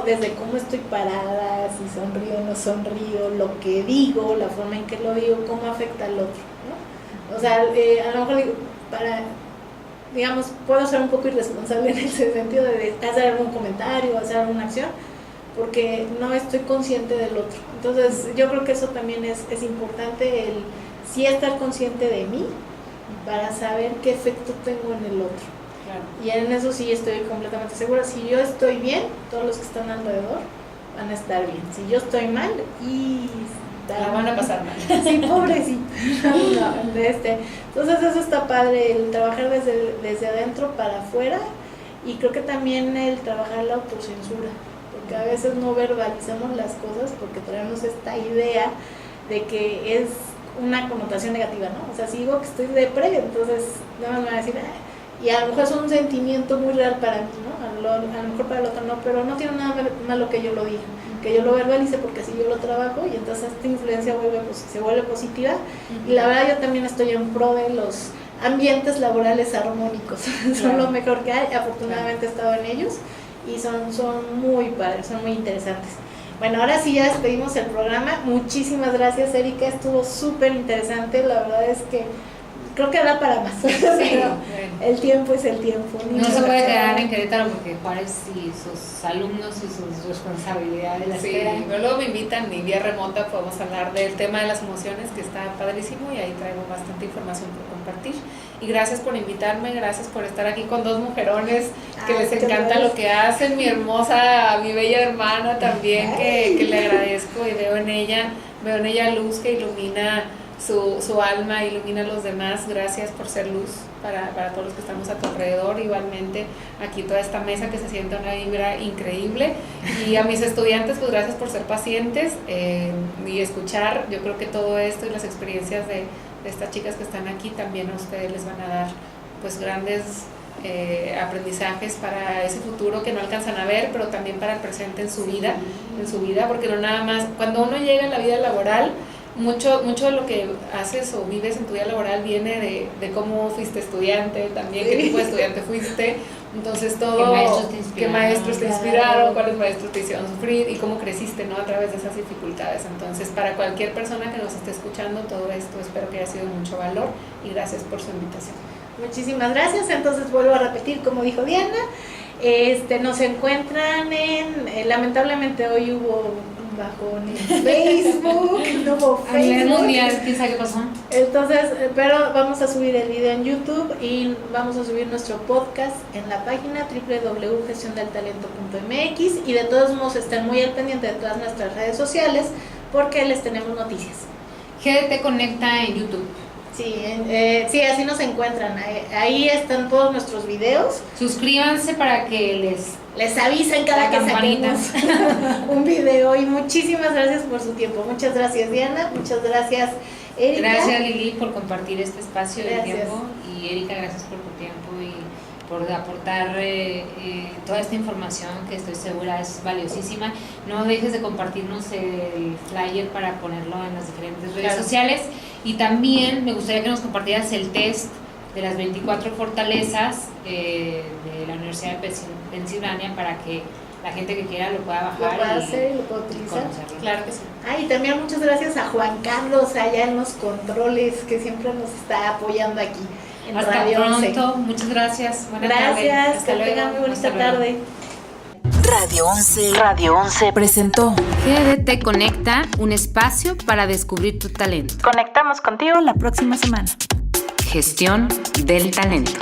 [SPEAKER 4] desde cómo estoy parada, si sonrío o no sonrío, lo que digo, la forma en que lo digo, cómo afecta al otro, ¿no? O sea, a lo mejor digo, digamos, puedo ser un poco irresponsable en ese sentido de hacer algún comentario, hacer alguna acción, porque no estoy consciente del otro. Entonces, yo creo que eso también es importante, el sí estar consciente de mí para saber qué efecto tengo en el otro.
[SPEAKER 5] Claro.
[SPEAKER 4] Y en eso sí estoy completamente segura. Si yo estoy bien, todos los que están alrededor van a estar bien. Si yo estoy mal,
[SPEAKER 5] la van a pasar mal.
[SPEAKER 4] Sí, pobrecito. Entonces eso está padre, el trabajar desde adentro para afuera, y creo que también el trabajar la autocensura, porque a veces no verbalizamos las cosas porque traemos esta idea de que es una connotación negativa, ¿no? O sea, si digo que estoy depre, entonces nada más me van a decir, y a lo mejor es un sentimiento muy real para mí, ¿no? A lo mejor para el otro no, pero no tiene nada malo que yo lo diga, que yo lo verbalice, porque así yo lo trabajo, y entonces esta influencia se vuelve positiva. Y la verdad yo también estoy en pro de los ambientes laborales armónicos. Son lo mejor que hay, afortunadamente he estado en ellos, y son muy padres, son muy interesantes. Bueno, ahora sí ya despedimos el programa. Muchísimas gracias, Erika, estuvo súper interesante. La verdad es que creo que da para más. Sí, pero el tiempo es el tiempo.
[SPEAKER 2] No se puede quedar en Querétaro porque Juárez y sus alumnos y sus responsabilidades las esperan.
[SPEAKER 5] Pero luego me invitan y vía remota podemos hablar del tema de las emociones, que está padrísimo, y ahí traigo bastante información por compartir. Y gracias por invitarme, gracias por estar aquí con dos mujerones que les encanta lo que hacen. Mi hermosa, mi bella hermana también, que le agradezco, y veo en ella luz que ilumina su alma, ilumina a los demás. Gracias por ser luz para todos los que estamos a tu alrededor. Igualmente aquí toda esta mesa, que se siente una vibra increíble. Y a mis estudiantes, pues gracias por ser pacientes y escuchar. Yo creo que todo esto y las experiencias de estas chicas que están aquí también a ustedes les van a dar pues grandes aprendizajes para ese futuro que no alcanzan a ver, pero también para el presente en su vida, porque no nada más, cuando uno llega a la vida laboral, mucho de lo que haces o vives en tu vida laboral viene de cómo fuiste estudiante también, qué tipo de estudiante fuiste. Entonces todo, qué maestros te inspiraron, cuáles maestros te hicieron sufrir y cómo creciste, ¿no?, a través de esas dificultades. Entonces, para cualquier persona que nos esté escuchando, todo esto espero que haya sido de mucho valor, y gracias por su invitación.
[SPEAKER 4] Muchísimas gracias. Entonces vuelvo a repetir, como dijo Diana, nos encuentran lamentablemente hoy hubo bajón en Facebook, no hubo
[SPEAKER 2] A nivel
[SPEAKER 4] Facebook.
[SPEAKER 2] mundial, ¿quién sabe qué pasó?
[SPEAKER 4] Entonces, pero vamos a subir el video en YouTube y vamos a subir nuestro podcast en la página www.gestiondeltalento.mx y de todos modos estén muy al pendiente de todas nuestras redes sociales porque les tenemos noticias.
[SPEAKER 2] GDT Conecta en YouTube.
[SPEAKER 4] Sí, sí, así nos encuentran. Ahí están todos nuestros videos.
[SPEAKER 2] Suscríbanse para que
[SPEAKER 4] Les avisan cada
[SPEAKER 2] La
[SPEAKER 4] que
[SPEAKER 2] campanita.
[SPEAKER 4] saquemos un video. Y muchísimas gracias por su tiempo. Muchas gracias, Diana. Muchas gracias, Erika.
[SPEAKER 2] Gracias, Lili, por compartir este espacio de
[SPEAKER 4] Gracias.
[SPEAKER 2] tiempo. Y Erika, gracias por tu tiempo y por aportar toda esta información que estoy segura es valiosísima. No dejes de compartirnos el flyer para ponerlo en las diferentes redes
[SPEAKER 5] Claro.
[SPEAKER 2] sociales. Y también me gustaría que nos compartieras el test de las 24 fortalezas de la Universidad de Pensilvania para que la gente que quiera lo pueda
[SPEAKER 4] Lo
[SPEAKER 2] bajar
[SPEAKER 4] puedo
[SPEAKER 2] y
[SPEAKER 4] hacer y lo puedo utilizar.
[SPEAKER 2] conocerlo.
[SPEAKER 5] Claro que sí.
[SPEAKER 4] Y también muchas gracias a Juan Carlos allá en los controles que siempre nos está apoyando aquí en
[SPEAKER 2] Hasta
[SPEAKER 4] Radio 11.
[SPEAKER 2] pronto, muchas gracias. Buenas tardes.
[SPEAKER 4] Gracias,
[SPEAKER 2] Hasta
[SPEAKER 4] que
[SPEAKER 2] luego.
[SPEAKER 4] tengan muy bonita
[SPEAKER 2] Hasta luego.
[SPEAKER 4] tarde.
[SPEAKER 1] Radio 11 presentó
[SPEAKER 2] GDT Conecta, un espacio para descubrir tu talento.
[SPEAKER 1] Conectamos contigo la próxima semana.
[SPEAKER 2] Gestión del talento.